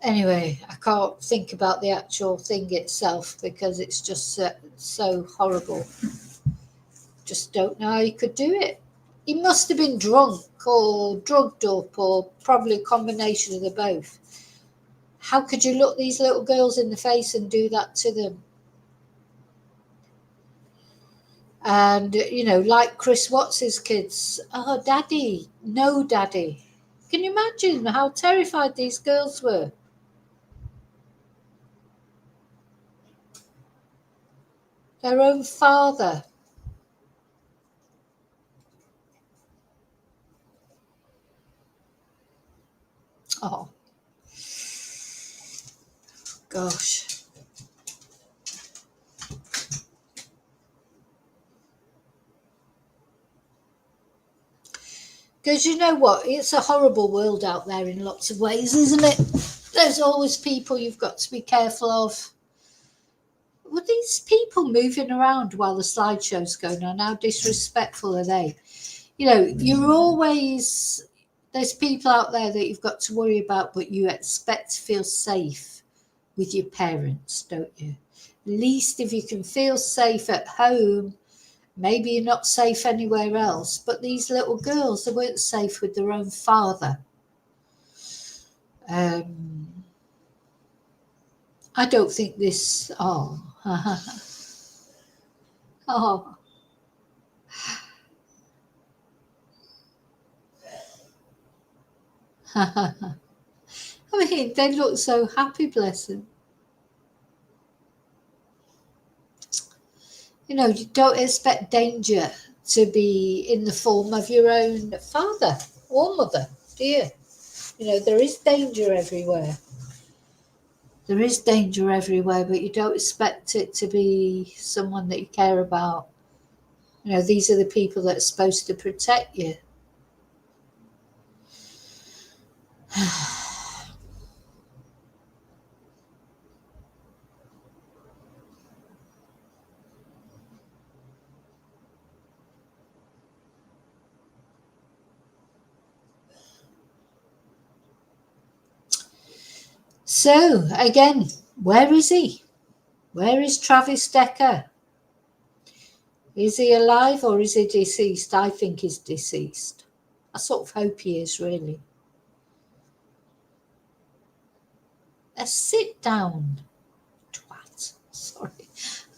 Anyway, I can't think about the actual thing itself because it's just so horrible. Just don't know how he could do it. He must have been drunk or drugged up or probably a combination of the both. How could you look these little girls in the face and do that to them? And, you know, like Chris Watts' kids, oh, daddy, no daddy. Can you imagine how terrified these girls were? Their own father. Oh, gosh. Because you know what? It's a horrible world out there in lots of ways, isn't it? There's always people you've got to be careful of. Well, these people moving around while the slideshow's going on, how disrespectful are they? You know, you're always... There's people out there that you've got to worry about, but you expect to feel safe with your parents, don't you? At least if you can feel safe at home, maybe you're not safe anywhere else. But these little girls, they weren't safe with their own father. I don't think this... Oh. Oh. I mean, they look so happy, bless them. You know, you don't expect danger to be in the form of your own father or mother, do you? You know, there is danger everywhere. There is danger everywhere, but you don't expect it to be someone that you care about. You know, these are the people that are supposed to protect you. So, again, where is he? Where is Travis Decker? Is he alive or is he deceased? I think he's deceased. I sort of hope he is, really. Sit down, twat. Sorry.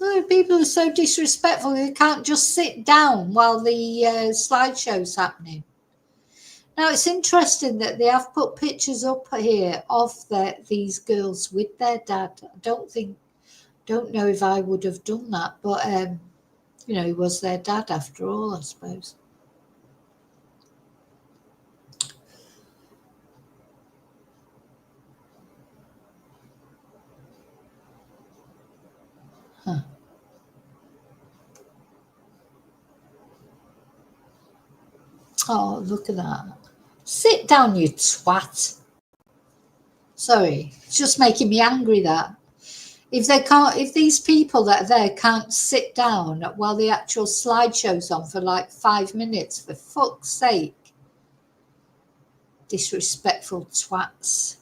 Oh, people are so disrespectful. They can't just sit down while the slideshow's happening. Now, it's interesting that they have put pictures up here of these girls with their dad. I don't know if I would have done that, but, you know, he was their dad after all, I suppose. Huh. Oh, look at that. Sit down, you twat. Sorry, it's just making me angry, that. If these people that are there can't sit down while the actual slideshow's on for like 5 minutes, for fuck's sake. Disrespectful twats.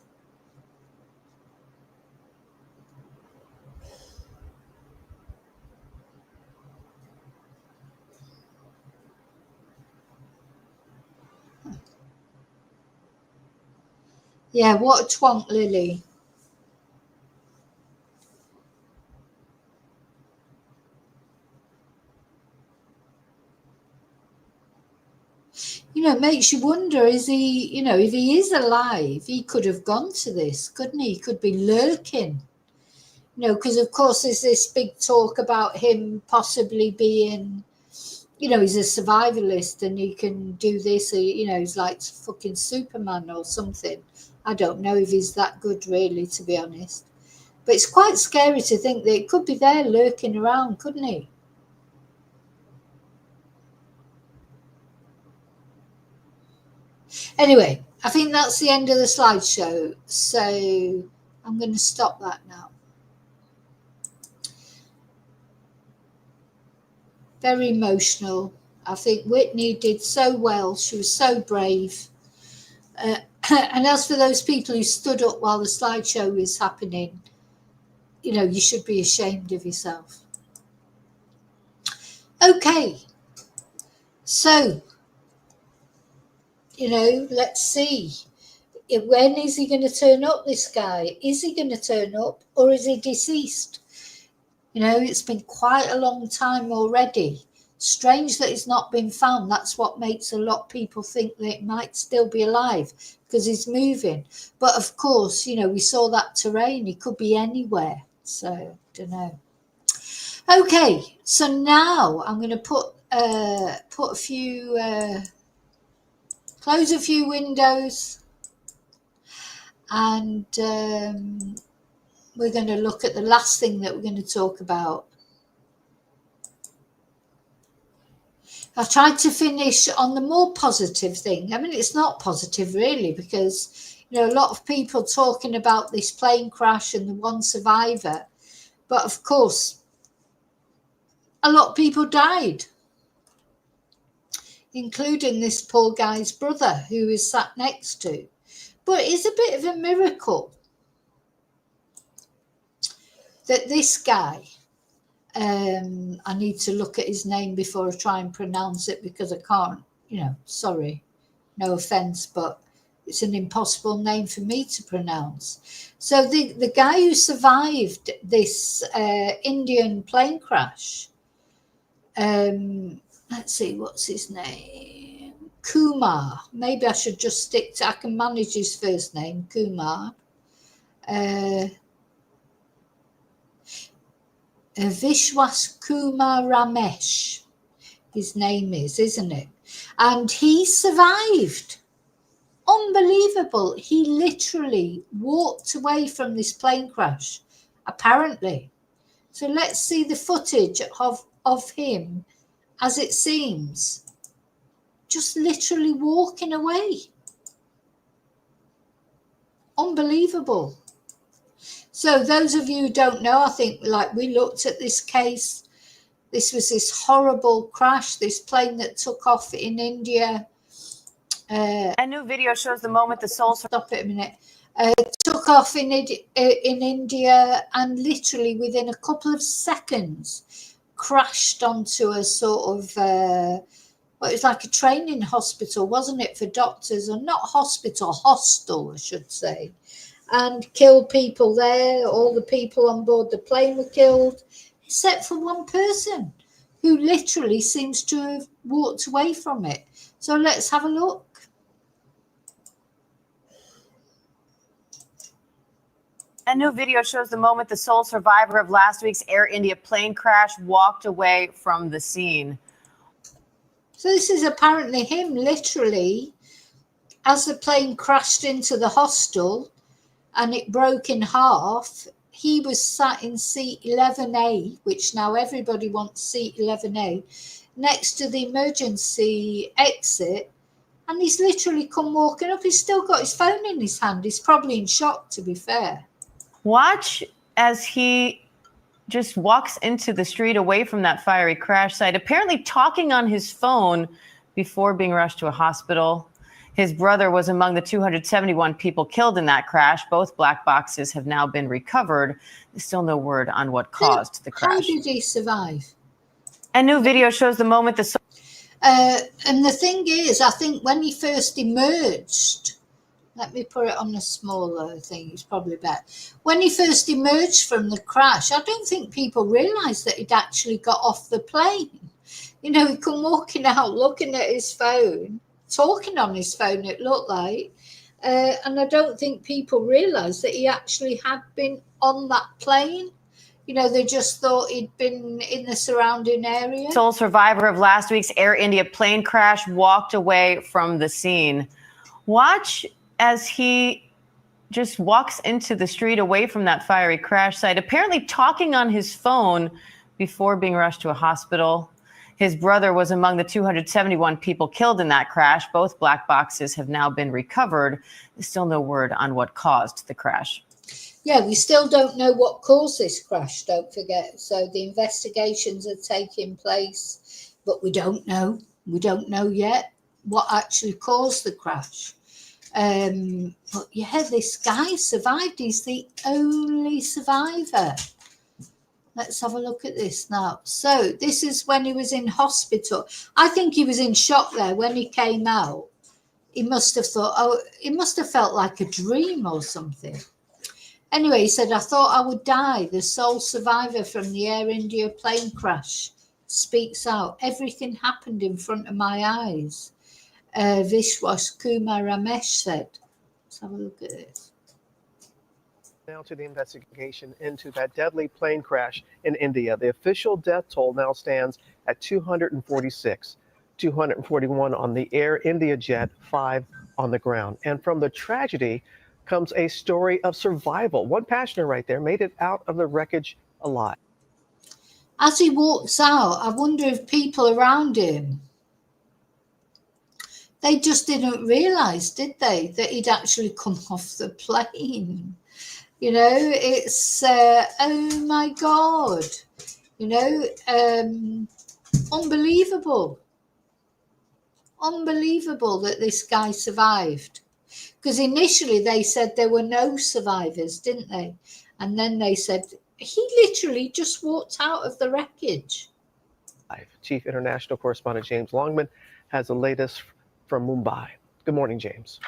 Yeah, what a twonk, Lily. It makes you wonder, is he, if he is alive, he could have gone to this, couldn't he? He could be lurking, because of course there's this big talk about him possibly being, he's a survivalist and he can do this, he's like fucking Superman or something. I don't know if he's that good really, to be honest. But it's quite scary to think that it could be there lurking around, couldn't he? Anyway, I think that's the end of the slideshow, so I'm going to stop that now. Very emotional. I think Whitney did so well. She was so brave. And as for those people who stood up while the slideshow was happening, you should be ashamed of yourself. Okay. So, let's see. When is he going to turn up, this guy? Is he going to turn up, or is he deceased? It's been quite a long time already. Strange that he's not been found. That's what makes a lot of people think that it might still be alive, because he's moving. But of course, we saw that terrain. He could be anywhere. So, don't know. Okay, so now I'm going to put a few... close a few windows, and we're going to look at the last thing that we're going to talk about. I've tried to finish on the more positive thing. I mean, it's not positive really, because, a lot of people talking about this plane crash and the one survivor. But of course, a lot of people died, including this poor guy's brother who is sat next to. But it's a bit of a miracle that this guy, I need to look at his name before I try and pronounce it, because I can't, sorry, no offense, but it's an impossible name for me to pronounce. So the guy who survived this Indian plane crash, let's see, what's his name? Kumar. Maybe I should just stick to, I can manage his first name, Kumar. Vishwas Kumar Ramesh, his name is, isn't it? And he survived. Unbelievable. He literally walked away from this plane crash, apparently. So let's see the footage of him, as it seems, just literally walking away. Unbelievable. So those of you who don't know, I think we looked at this case. This was this horrible crash, this plane that took off in India. A new video shows the moment the soul... Stop it a minute. Took off in India, and literally within a couple of seconds crashed onto a sort of, it was like a training hospital, wasn't it, for doctors? Or not hospital, hostel, I should say. And killed people there. All the people on board the plane were killed, except for one person who literally seems to have walked away from it. So let's have a look. A new video shows the moment the sole survivor of last week's Air India plane crash walked away from the scene. So this is apparently him, literally, as the plane crashed into the hostel and it broke in half. He was sat in seat 11A, which now everybody wants seat 11A, next to the emergency exit. And he's literally come walking up. He's still got his phone in his hand. He's probably in shock, to be fair. Watch as he just walks into the street away from that fiery crash site, apparently talking on his phone before being rushed to a hospital. His brother was among the 271 people killed in that crash. Both black boxes have now been recovered. There's still no word on what caused the crash. How did he survive? A new video shows the moment the and the thing is, I think when he first emerged, let me put it on a smaller thing, it's probably better. When he first emerged from the crash, I don't think people realised that he'd actually got off the plane. You know, he come walking out, looking at his phone, talking on his phone, it looked like. And I don't think people realised that he actually had been on that plane. You know, they just thought he'd been in the surrounding area. sole survivor of last week's Air India plane crash walked away from the scene. Watch as he just walks into the street away from that fiery crash site, apparently talking on his phone before being rushed to a hospital. His brother was among the 271 people killed in that crash. Both black boxes have now been recovered. There's still no word on what caused the crash. Yeah, we still don't know what caused this crash, don't forget. So the investigations are taking place, but we don't know. We don't know yet what actually caused the crash. But yeah, this guy survived. He's the only survivor. Let's have a look at this now. So this is when he was in hospital. I think he was in shock there when he came out. He must have thought, oh, it must have felt like a dream or something. Anyway, he said, I thought I would die. The sole survivor from the Air India plane crash speaks out. Everything happened in front of my eyes. Vishwas Kumar Ramesh said. Let's have a look at this. Now to the investigation into that deadly plane crash in India. The official death toll now stands at 246, 241 on the Air India jet, 5 on the ground. And from the tragedy comes a story of survival. One passenger right there made it out of the wreckage alive. As he walks out, I wonder if people around him, they just didn't realise, did they, that he'd actually come off the plane. You know, it's, oh my God, you know, unbelievable. Unbelievable that this guy survived. Because initially they said there were no survivors, didn't they? And then they said he literally just walked out of the wreckage. Chief International Correspondent James Longman has the latest from Mumbai. Good morning, James.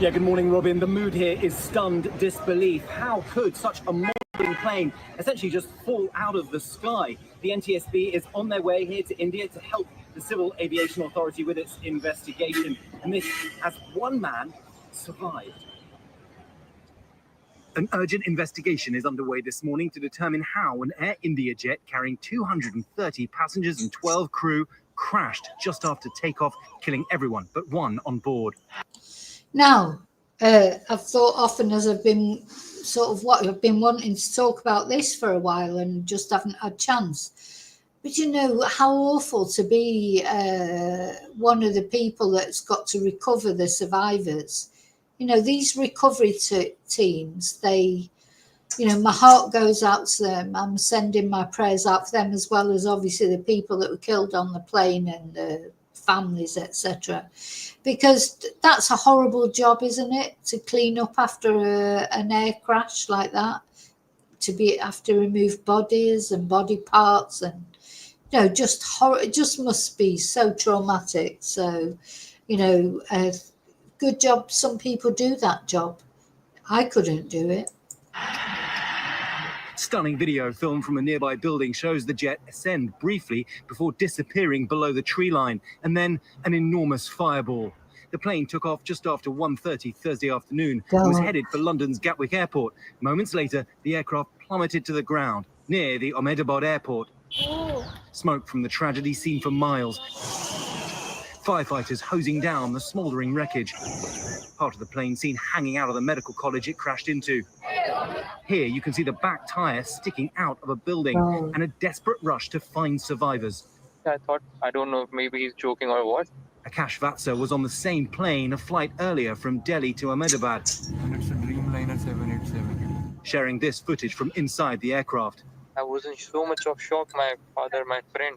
Yeah, good morning, Robin. The mood here is stunned disbelief. How could such a modern plane essentially just fall out of the sky? The NTSB is on their way here to India to help the Civil Aviation Authority with its investigation. And this as one man survived. An urgent investigation is underway this morning to determine how an Air India jet carrying 230 passengers and 12 crew crashed just after takeoff, killing everyone but one on board. Now, I've thought often as I've been I've been wanting to talk about this for a while and just haven't had a chance. But you know, how awful to be one of the people that's got to recover the survivors. You know, these recovery teams, they, you know, my heart goes out to them. I'm sending my prayers out for them, as well as obviously the people that were killed on the plane and the families, etc. Because that's a horrible job, isn't it? To clean up after an air crash like that, to have to remove bodies and body parts, and you know, it just must be so traumatic. So, you know, good job. Some people do that job. I couldn't do it. Stunning video filmed from a nearby building shows the jet ascend briefly before disappearing below the tree line, and then an enormous fireball. The plane took off just after 1:30 Thursday afternoon and was headed for London's Gatwick Airport. Moments later, the aircraft plummeted to the ground near the Ahmedabad airport. Smoke from the tragedy seen for miles. Firefighters hosing down the smouldering wreckage. Part of the plane seen hanging out of the medical college it crashed into. Here you can see the back tire sticking out of a building and a desperate rush to find survivors. I thought, I don't know if maybe he's joking or what. Akash Vatsa was on the same plane a flight earlier from Delhi to Ahmedabad. And it's a Dreamliner 787. sharing this footage from inside the aircraft. I was in so much of shock. My father, my friend,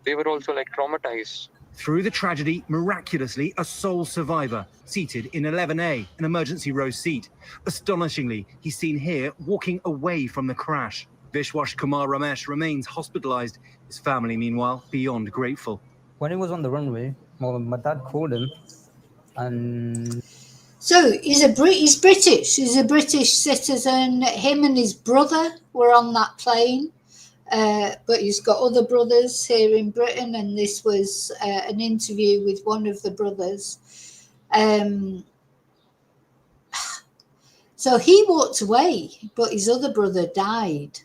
they were also like traumatized. Through the tragedy, miraculously, a sole survivor, seated in 11A, an emergency row seat. Astonishingly, he's seen here walking away from the crash. Vishwash Kumar Ramesh remains hospitalized. His family, meanwhile, beyond grateful. When he was on the runway, my dad called him, and So he's British. He's a British citizen. Him and his brother were on that plane. But he's got other brothers here in Britain, and this was an interview with one of the brothers. So he walked away, but his other brother died.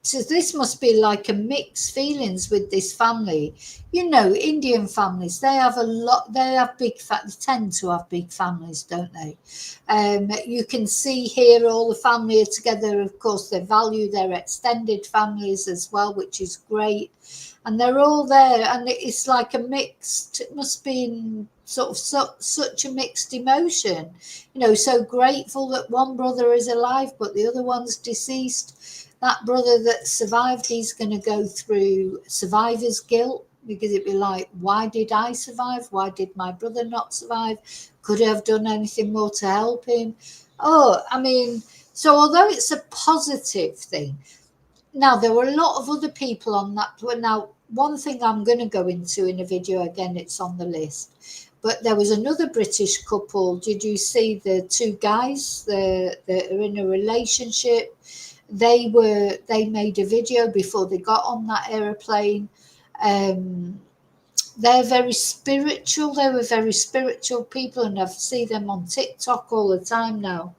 So this must be like a mixed feelings with this family. You know, Indian families, they have they tend to have big families, don't they? You can see here all the family are together. Of course, they value their extended families as well, which is great. And they're all there, and it's like a mixed, it must be in sort of such a mixed emotion. You know, so grateful that one brother is alive, but the other one's deceased. That brother that survived, he's going to go through survivor's guilt, because it'd be like, why did I survive? Why did my brother not survive? Could I have done anything more to help him? Oh, I mean, so although it's a positive thing, now there were a lot of other people on that. Now, one thing I'm going to go into in a video, again, it's on the list, but there was another British couple. Did you see the two guys that are in a relationship? They made a video before they got on that aeroplane. They're very spiritual. They were very spiritual people, and I see them on TikTok all the time now.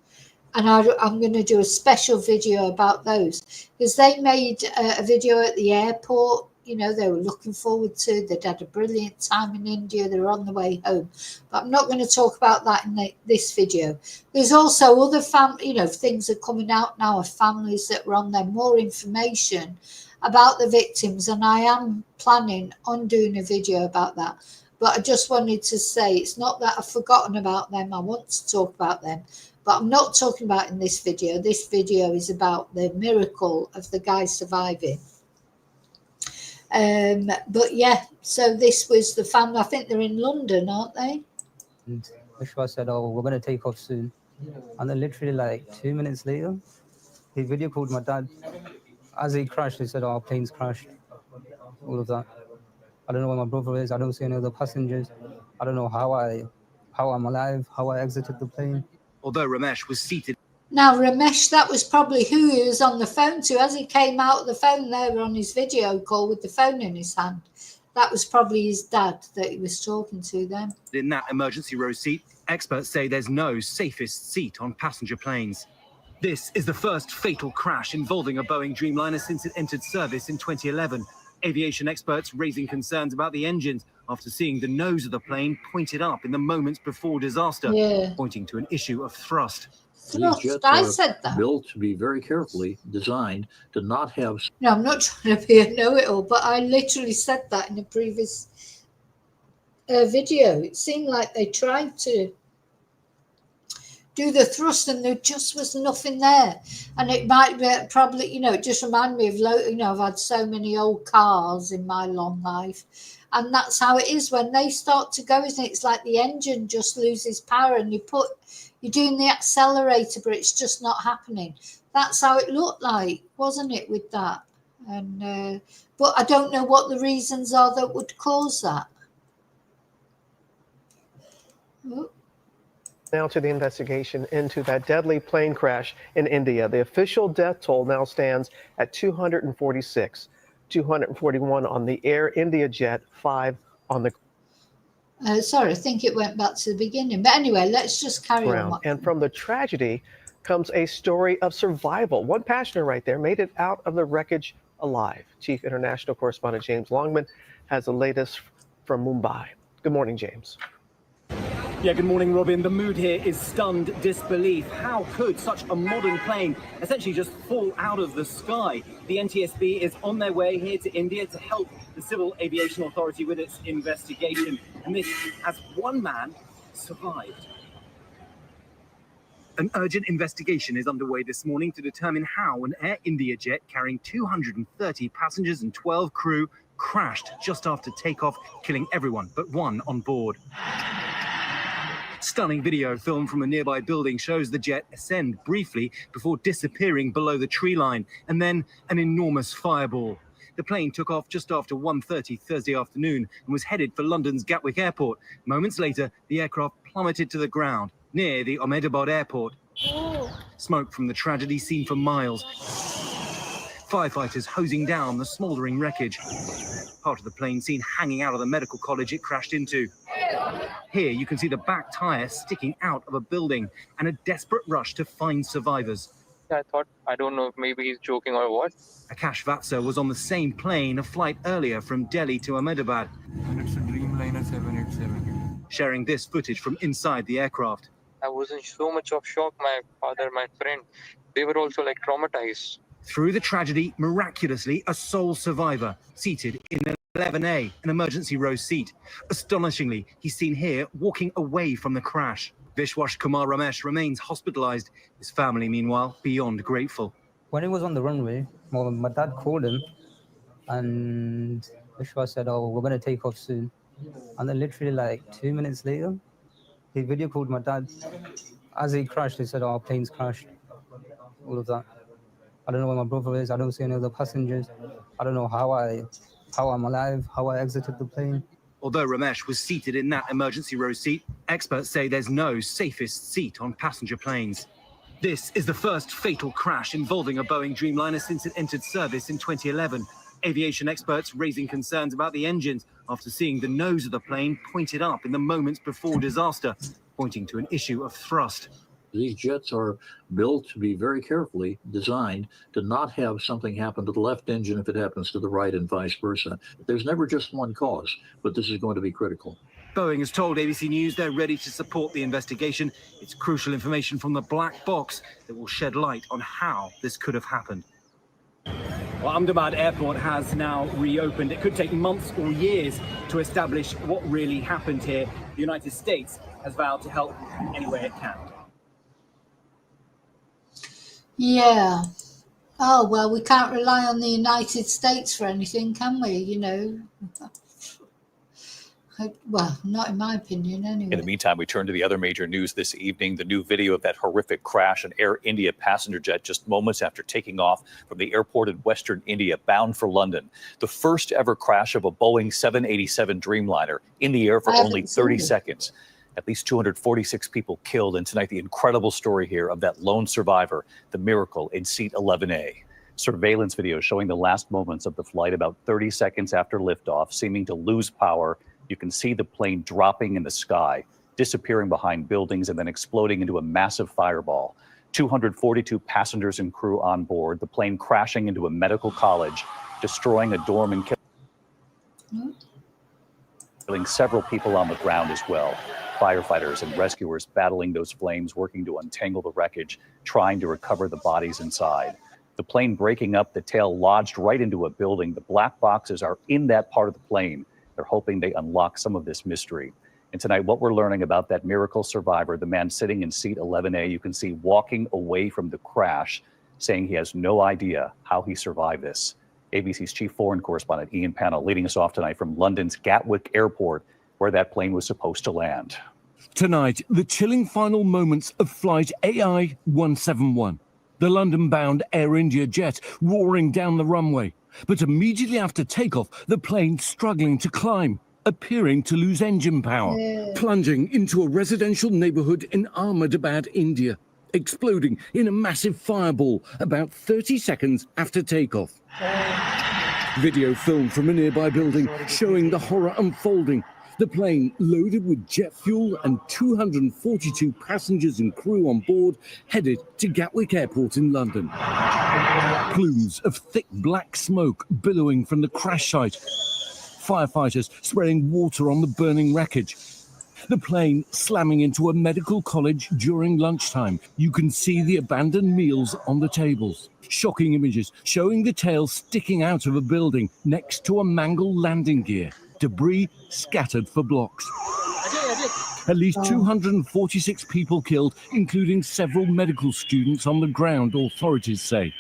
And I'm going to do a special video about those, because they made a video at the airport. You know, they were looking forward to. They'd had a brilliant time in India. They were on the way home. But I'm not going to talk about that in this video. There's also other things are coming out now of families that were on there, more information about the victims. And I am planning on doing a video about that. But I just wanted to say, it's not that I've forgotten about them. I want to talk about them. But I'm not talking about in this video. This video is about the miracle of the guy surviving. But yeah, so this was the family. I think they're in London, aren't they? And Vishwa said, "Oh, we're going to take off soon." And then literally like 2 minutes later, he video called my dad. As he crashed, he said, "Oh, our plane's crashed." All of that. I don't know where my brother is. I don't see any other passengers. I don't know how I'm alive, how I exited the plane. Although Ramesh was seated. Now, Ramesh, that was probably who he was on the phone to. As he came out of the phone there on his video call with the phone in his hand, that was probably his dad that he was talking to then. In that emergency row seat, experts say there's no safest seat on passenger planes. This is the first fatal crash involving a Boeing Dreamliner since it entered service in 2011. Aviation experts raising concerns about the engines after seeing the nose of the plane pointed up in the moments before disaster, pointing to an issue of thrust. Thrust, These jets I are said that. built to be very carefully designed to not have. No, I'm not trying to be a know-it-all, but I literally said that in a previous video. It seemed like they tried to do the thrust and there just was nothing there. And it might be probably, it just reminded me of, I've had so many old cars in my long life. And that's how it is when they start to go, isn't it? It's like the engine just loses power and you're doing the accelerator, but it's just not happening. That's how it looked like, wasn't it, with that? And but I don't know what the reasons are that would cause that. Oh. Now to the investigation into that deadly plane crash in India. The official death toll now stands at 246, 241 on the Air India jet, 5 on the sorry, I think it went back to the beginning. But anyway, let's just carry on. And from the tragedy comes a story of survival. One passenger right there made it out of the wreckage alive. Chief International Correspondent James Longman has the latest from Mumbai. Good morning, James. Yeah, good morning, Robin. The mood here is stunned disbelief. How could such a modern plane essentially just fall out of the sky? The NTSB is on their way here to India to help the Civil Aviation Authority with its investigation. And this as one man survived. An urgent investigation is underway this morning to determine how an Air India jet carrying 230 passengers and 12 crew crashed just after takeoff, killing everyone but one on board. Stunning video filmed from a nearby building shows the jet ascend briefly before disappearing below the tree line, and then an enormous fireball. The plane took off just after 1:30 Thursday afternoon and was headed for London's Gatwick Airport. Moments later, the aircraft plummeted to the ground near the Ahmedabad airport. Smoke from the tragedy seen for miles. Firefighters hosing down the smouldering wreckage. Part of the plane seen hanging out of the medical college it crashed into. Here you can see the back tire sticking out of a building and a desperate rush to find survivors. I thought, I don't know if maybe he's joking or what. Akash Vatsa was on the same plane a flight earlier from Delhi to Ahmedabad. And it's a Dreamliner 787. Sharing this footage from inside the aircraft. I was in so much of shock. My father, my friend, they were also like traumatized. Through the tragedy, miraculously, a sole survivor, seated in 11A, an emergency row seat. Astonishingly, he's seen here walking away from the crash. Vishwash Kumar Ramesh remains hospitalized. His family, meanwhile, beyond grateful. When he was on the runway, well, my dad called him and Vishwash said, "Oh, we're going to take off soon." And then literally like 2 minutes later, he video called my dad. As he crashed, he said, "Oh, our plane's crashed." All of that. I don't know where my brother is. I don't see any other passengers. I don't know how I'm alive, how I exited the plane. Although Ramesh was seated in that emergency row seat, experts say there's no safest seat on passenger planes. This is the first fatal crash involving a Boeing Dreamliner since it entered service in 2011. Aviation experts raising concerns about the engines after seeing the nose of the plane pointed up in the moments before disaster, pointing to an issue of thrust. These jets are built to be very carefully designed to not have something happen to the left engine if it happens to the right and vice versa. There's never just one cause, but this is going to be critical. Boeing has told ABC News they're ready to support the investigation. It's crucial information from the black box that will shed light on how this could have happened. Well, Ahmedabad Airport has now reopened. It could take months or years to establish what really happened here. The United States has vowed to help any way it can. Yeah. Oh, well, we can't rely on the United States for anything, can we? You know. Well, not in my opinion, anyway. In the meantime, we turn to the other major news this evening, the new video of that horrific crash, an Air India passenger jet just moments after taking off from the airport in Western India, bound for London. The first ever crash of a Boeing 787 Dreamliner in the air for only 30 seconds. At least 246 people killed. And tonight, the incredible story here of that lone survivor, the miracle in seat 11A. Surveillance video showing the last moments of the flight about 30 seconds after liftoff, seeming to lose power. You can see the plane dropping in the sky, disappearing behind buildings, and then exploding into a massive fireball. 242 passengers and crew on board, the plane crashing into a medical college, destroying a dorm and killing several people on the ground as well. Firefighters and rescuers battling those flames, working to untangle the wreckage, trying to recover the bodies inside. The plane breaking up, the tail lodged right into a building. The black boxes are in that part of the plane. They're hoping they unlock some of this mystery. And tonight, what we're learning about that miracle survivor, the man sitting in seat 11A, you can see walking away from the crash, saying he has no idea how he survived this. ABC's chief foreign correspondent, Ian Pannell, leading us off tonight from London's Gatwick Airport, where that plane was supposed to land. Tonight, the chilling final moments of flight AI 171, the London-bound Air India jet roaring down the runway. But immediately after takeoff, the plane struggling to climb, appearing to lose engine power, plunging into a residential neighborhood in Ahmedabad, India, exploding in a massive fireball about 30 seconds after takeoff. Video filmed from a nearby building showing the horror unfolding. The plane, loaded with jet fuel and 242 passengers and crew on board, headed to Gatwick Airport in London. Plumes of thick black smoke billowing from the crash site. Firefighters spraying water on the burning wreckage. The plane slamming into a medical college during lunchtime. You can see the abandoned meals on the tables. Shocking images showing the tail sticking out of a building next to a mangled landing gear. Debris scattered for blocks. At least 246 people killed, including several medical students on the ground, authorities say.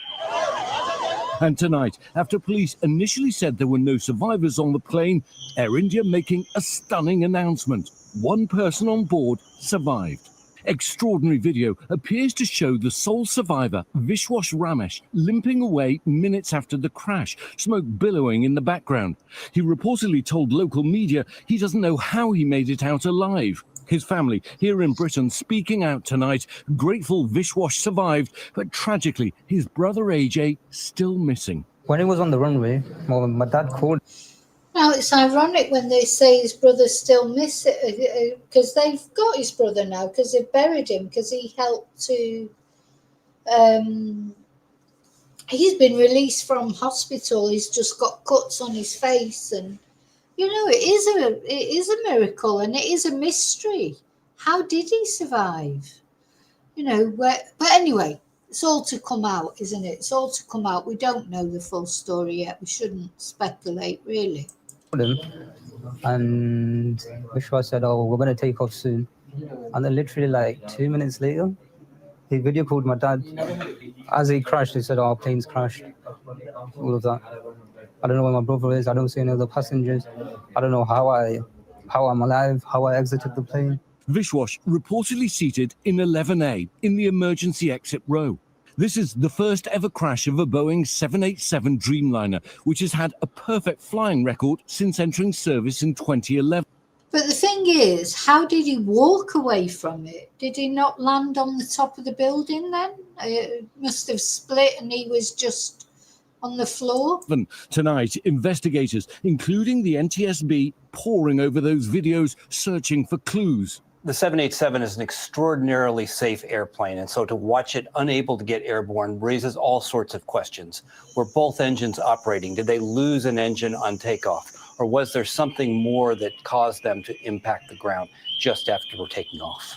And tonight, after police initially said there were no survivors on the plane, Air India making a stunning announcement. One person on board survived. Extraordinary video appears to show the sole survivor, Vishwas Ramesh, limping away minutes after the crash, smoke billowing in the background. He reportedly told local media he doesn't know how he made it out alive. His family here in Britain speaking out tonight, grateful Vishwas survived, but tragically his brother AJ still missing. When he was on the runway, well, my dad called. Now, it's ironic when they say his brother's still missing, because they've got his brother now, because they've buried him, because he helped to... he's been released from hospital. He's just got cuts on his face, and you know, it is a miracle, and it is a mystery. How did he survive? You know, but anyway, it's all to come out, isn't it? It's all to come out. We don't know the full story yet. We shouldn't speculate, really. Him, and Vishwas said, "Oh, we're going to take off soon." And then literally like 2 minutes later, he video called my dad. As he crashed, he said, "Oh, our plane's crashed." All of that. I don't know where my brother is. I don't see any other passengers. I don't know how I'm alive, how I exited the plane. Vishwas reportedly seated in 11A in the emergency exit row. This is the first ever crash of a Boeing 787 Dreamliner, which has had a perfect flying record since entering service in 2011. But the thing is, how did he walk away from it? Did he not land on the top of the building then? It must have split and he was just on the floor. Tonight, investigators, including the NTSB, poring over those videos, searching for clues. The 787 is an extraordinarily safe airplane, and so to watch it unable to get airborne raises all sorts of questions. Were both engines operating? Did they lose an engine on takeoff? Or was there something more that caused them to impact the ground just after we're taking off?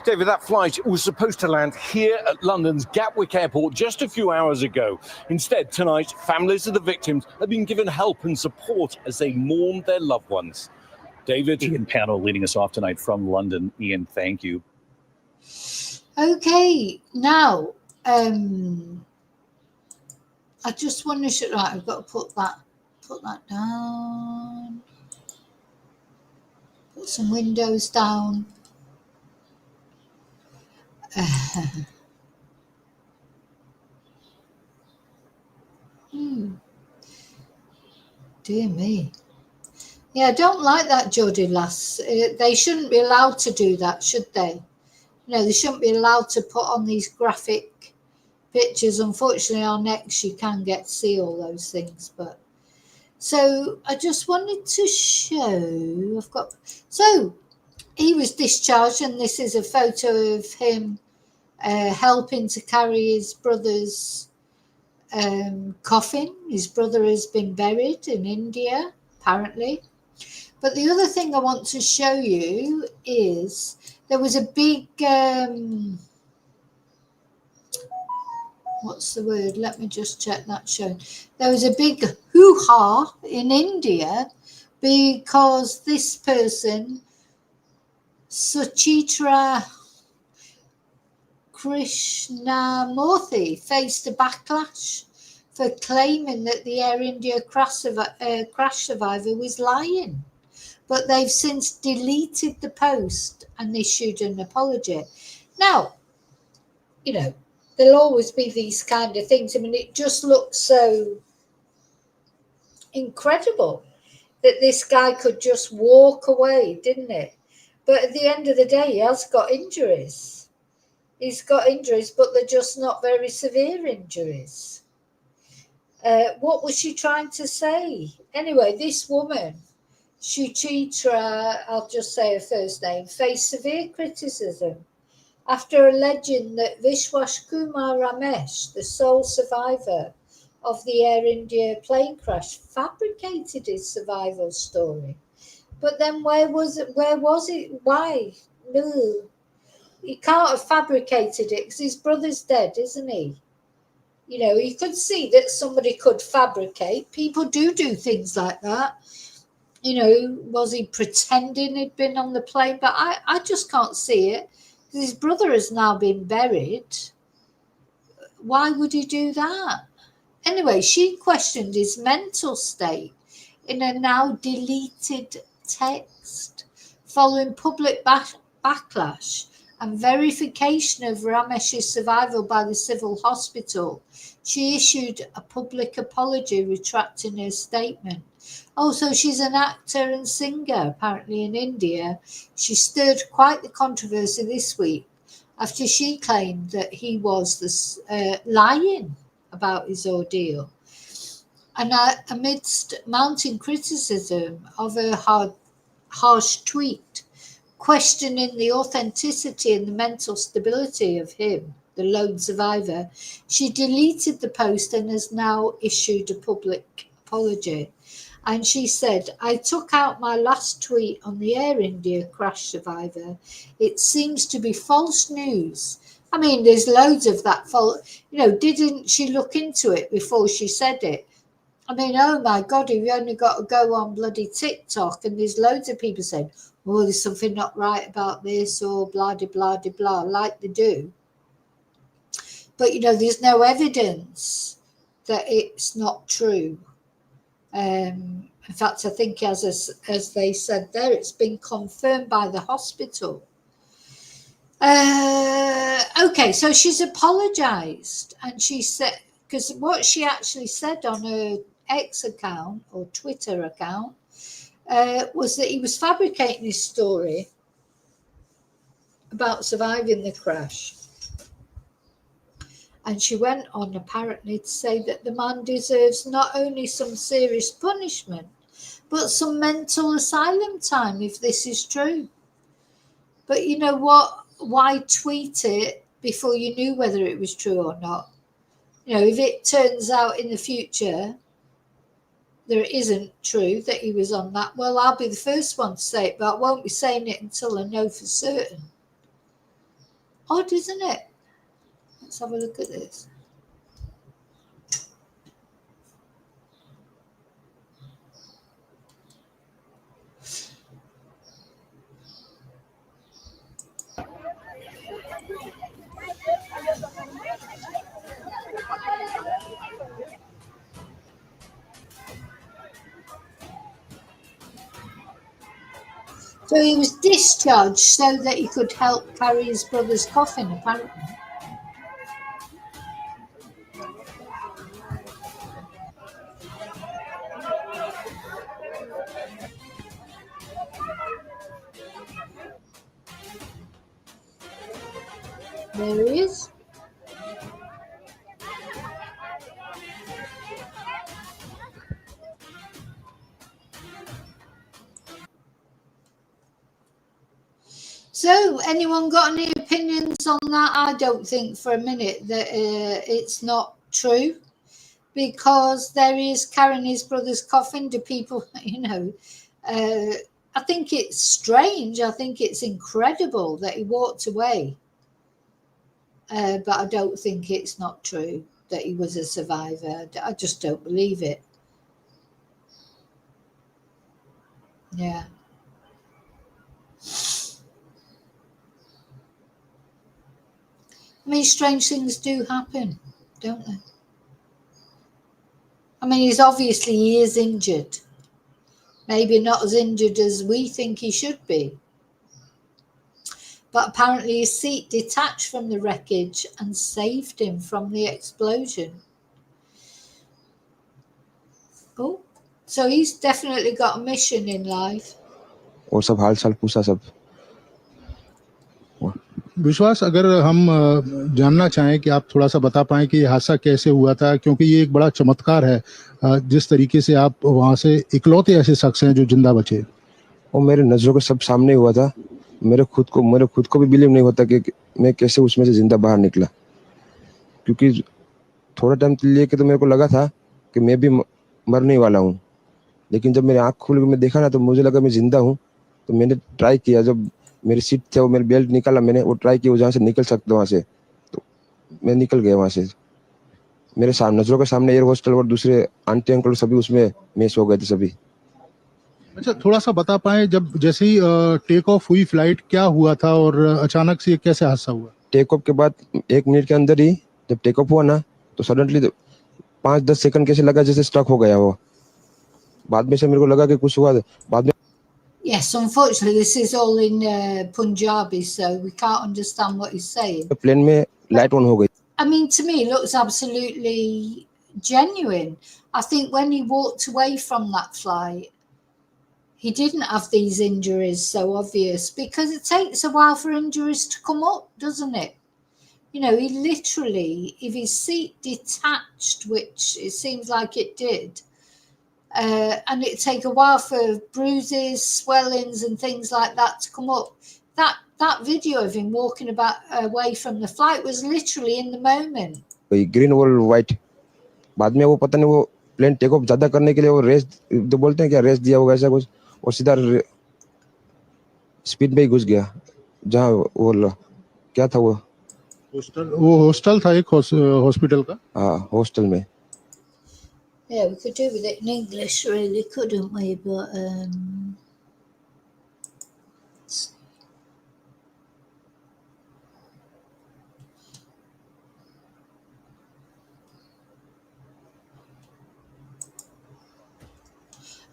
David, that flight was supposed to land here at London's Gatwick Airport just a few hours ago. Instead, tonight, families of the victims have been given help and support as they mourn their loved ones. David. Ian Pano leading us off tonight from London. Ian, thank you. Okay, now, I just want to show, right, I've got to put that down. Put some windows down. Dear me. Yeah, I don't like that, Jodie Lass. They shouldn't be allowed to do that, should they? No, they shouldn't be allowed to put on these graphic pictures. Unfortunately, on X, you can get to see all those things. But so I just wanted to show. So he was discharged, and this is a photo of him helping to carry his brother's coffin. His brother has been buried in India, apparently. But the other thing I want to show you is there was a big, what's the word? Let me just check that show. There was a big hoo-ha in India because this person, Suchitra Krishnamurthy, faced a backlash for claiming that the Air India crash survivor was lying. But they've since deleted the post and issued an apology. Now, you know, there'll always be these kind of things. I mean, it just looks so incredible that this guy could just walk away, didn't it? But at the end of the day, he has got injuries. He's got injuries, but they're just not very severe injuries. What was she trying to say? Anyway, this woman, Suchitra, I'll just say her first name, faced severe criticism after alleging that Vishwas Kumar Ramesh, the sole survivor of the Air India plane crash, fabricated his survival story. But then where was it? Why? No. He can't have fabricated it because his brother's dead, isn't he? You know, you could see that somebody could fabricate. People do things like that. Was he pretending he'd been on the plane? But I just can't see it. His brother has now been buried. Why would he do that? Anyway, she questioned his mental state in a now deleted text following public backlash and verification of Ramesh's survival by the civil hospital. She issued a public apology retracting her statement. Also, she's an actor and singer, apparently in India. She stirred quite the controversy this week after she claimed that he was lying about his ordeal. And amidst mounting criticism of her harsh tweet, questioning the authenticity and the mental stability of him, the lone survivor, she deleted the post and has now issued a public apology. And she said, I took out my last tweet on the Air India crash survivor. It seems to be false news. I mean, there's loads of that false, didn't she look into it before she said it? I mean, oh my God, you've only got to go on bloody TikTok and there's loads of people saying, oh, there's something not right about this or blah, blah, blah, blah, like they do. But, there's no evidence that it's not true. In fact, I think as they said there, it's been confirmed by the hospital. Okay, so she's apologized, and she said, because what she actually said on her X account or Twitter account was that he was fabricating his story about surviving the crash. And she went on apparently to say that the man deserves not only some serious punishment, but some mental asylum time if this is true. But you know what? Why tweet it before you knew whether it was true or not? If it turns out in the future there isn't true that he was on that, well, I'll be the first one to say it, but I won't be saying it until I know for certain. Odd, isn't it? Let's have a look at this. So he was discharged so that he could help carry his brother's coffin, apparently. There he is. So, anyone got any opinions on that? I don't think for a minute that it's not true, because there he is carrying his brother's coffin. Do people, I think it's strange. I think it's incredible that he walked away. But I don't think it's not true that he was a survivor. I just don't believe it. Yeah. I mean, strange things do happen, don't they? I mean, he is injured. Maybe not as injured as we think he should be. But apparently his seat detached from the wreckage and saved him from the explosion. Oh, so he's definitely got a mission in life. और सब हाल चाल पूछा सब. विश्वास, अगर हम जानना चाहें कि आप थोड़ा सा बता पाएं कि ये हादसा कैसे हुआ था, क्योंकि ये एक बड़ा चमत्कार है जिस तरीके से आप वहां से इकलौते ऐसे शख्स हैं जो जिंदा बचे. वो मेरे नजरों के सब सामने हुआ था. मेरे खुद को भी बिलीव नहीं होता कि मैं कैसे उसमें से जिंदा बाहर निकला, क्योंकि थोड़ा टाइम लिए कि तो मेरे को लगा था कि मैं भी मरने वाला हूँ, लेकिन जब मेरी आँख खुल के मैं देखा ना तो मुझे लगा मैं जिंदा हूँ. तो मैंने ट्राई किया, जब मेरी सीट थे वो मेरी बेल्ट निकाला, मैंने वो ट्राई किया जहाँ से निकल सकता वहाँ से, तो मैं निकल गया वहाँ से. मेरे सामने नजरों के सामने एयर होस्टल और दूसरे आंटी अंकल सभी उसमें मिस हो गए थे सभी. अच्छा, थोड़ा सा बता पाए जब जैसे ही टेक ऑफ हुई फ्लाइट, क्या हुआ था और अचानक से कैसे हादसा हुआ? टेक ऑफ के बाद 1 मिनट के अंदर ही जब टेक ऑफ हुआ ना, तो सडनली 5-10 सेकंड कैसे लगा जैसे स्टक हो गया वो। बाद में से मेरे को लगा कि कुछ हुआ, बाद में Yes, unfortunately, this is all in Punjabi, so we can't understand what he's saying. Plane में लाइट ऑन हो गई। I mean, to me, it looks absolutely genuine. I think when he walked away from that flight, he didn't have these injuries so obvious, because it takes a while for injuries to come up, doesn't it? You know, he literally, if his seat detached, which it seems like it did, and it'd take a while for bruises, swellings, and things like that to come up. That video of him walking away from the flight was literally in the moment. Green और white, बाद में वो पता नहीं वो plane take off ज्यादा करने के लिए वो रेस तो बोलते हैं क्या, रेस दिया होगा ऐसा कुछ, और सीधा स्पीड में ही घुस गया जहाँ वो क्या था वो हॉस्टल था, एक हॉस्पिटल का। हाँ, हॉस्टल में। Yeah, we could do with it in English, really, couldn't we? But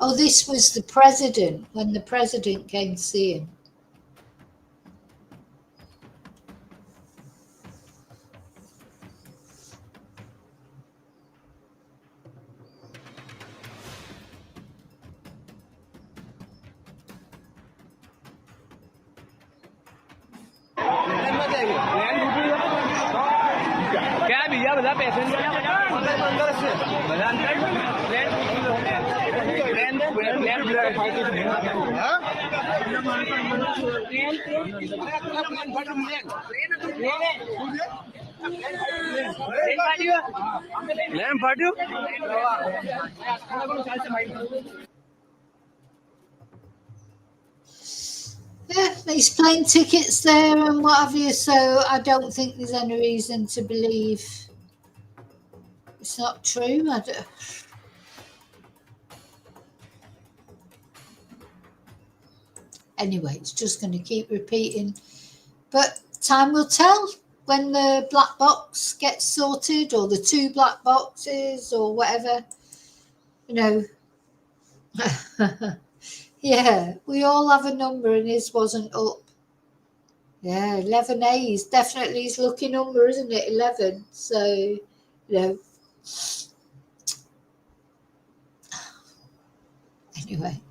oh, this was the president, when the president came to see him. क्या भैया बता passenger Yeah, there's plane tickets there and what have you, so I don't think there's any reason to believe it's not true. Anyway, it's just going to keep repeating. But time will tell when the black box gets sorted, or the 2 black boxes, or whatever. You know. Yeah, we all have a number and his wasn't up. Yeah, 11A is definitely his lucky number, isn't it? 11. So, you know. Anyway.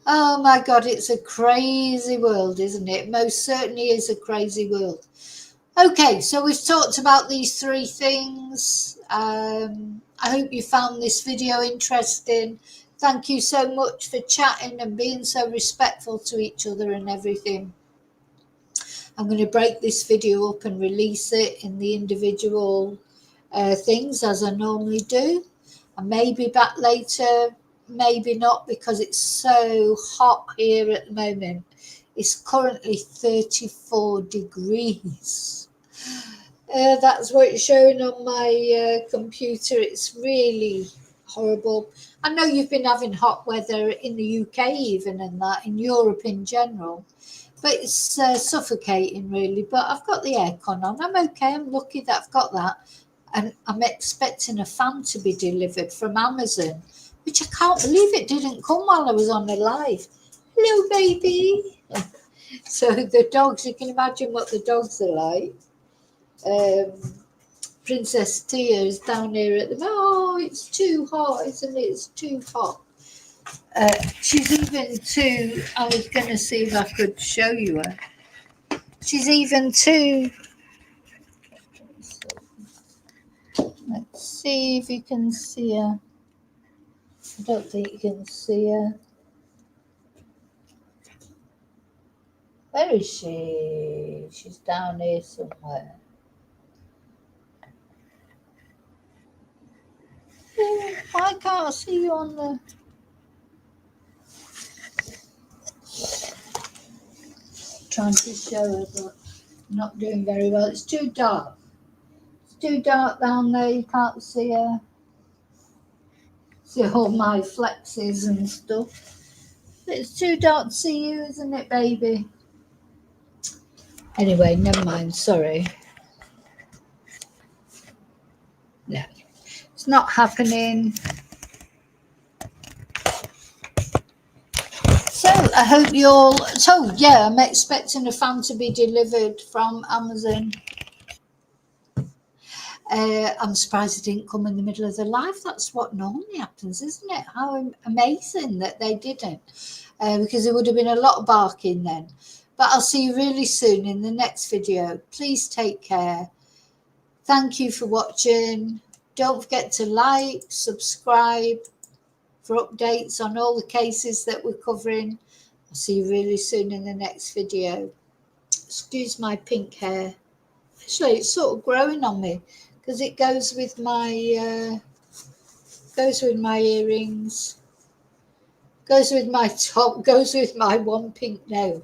Oh my God, it's a crazy world, isn't it? Most certainly is a crazy world. Okay, so we've talked about these 3 things. I hope you found this video interesting. Thank you so much for chatting and being so respectful to each other and everything. I'm going to break this video up and release it in the individual things as I normally do. I may be back later, maybe not, because it's so hot here at the moment. It's currently 34 degrees. That's what it's showing on my computer. It's really horrible. I know you've been having hot weather in the UK even, and that in Europe in general, but it's suffocating really. But I've got the aircon on. I'm okay. I'm lucky that I've got that, and I'm expecting a fan to be delivered from Amazon, which I can't believe it didn't come while I was on the live. Hello, baby. So the dogs, you can imagine what the dogs are like. Princess Tia is down here at the moment. Oh, it's too hot, isn't it? It's too hot. She's even too, I was going to see if I could show you her. She's even too, let's see if you can see her. I don't think you can see her. Where is she? She's down here somewhere. Why can't I see you on the... Trying to show her, but not doing very well. It's too dark. It's too dark down there. You can't see her. See all my flexes and stuff. It's too dark to see you, isn't it, baby? Anyway, never mind. Sorry. No, it's not happening. So I hope you all. So yeah, I'm expecting a fan to be delivered from Amazon. I'm surprised it didn't come in the middle of the live. That's what normally happens, isn't it? How amazing that they didn't, because there would have been a lot of barking then. But I'll see you really soon in the next video. Please take care. Thank you for watching. Don't forget to like, subscribe for updates on all the cases that we're covering. I'll see you really soon in the next video. Excuse my pink hair. Actually, it's sort of growing on me because it goes with my earrings, goes with my top, goes with my one pink nail.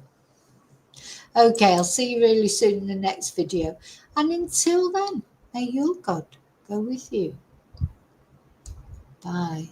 Okay, I'll see you really soon in the next video. And until then, may your God go with you. Bye.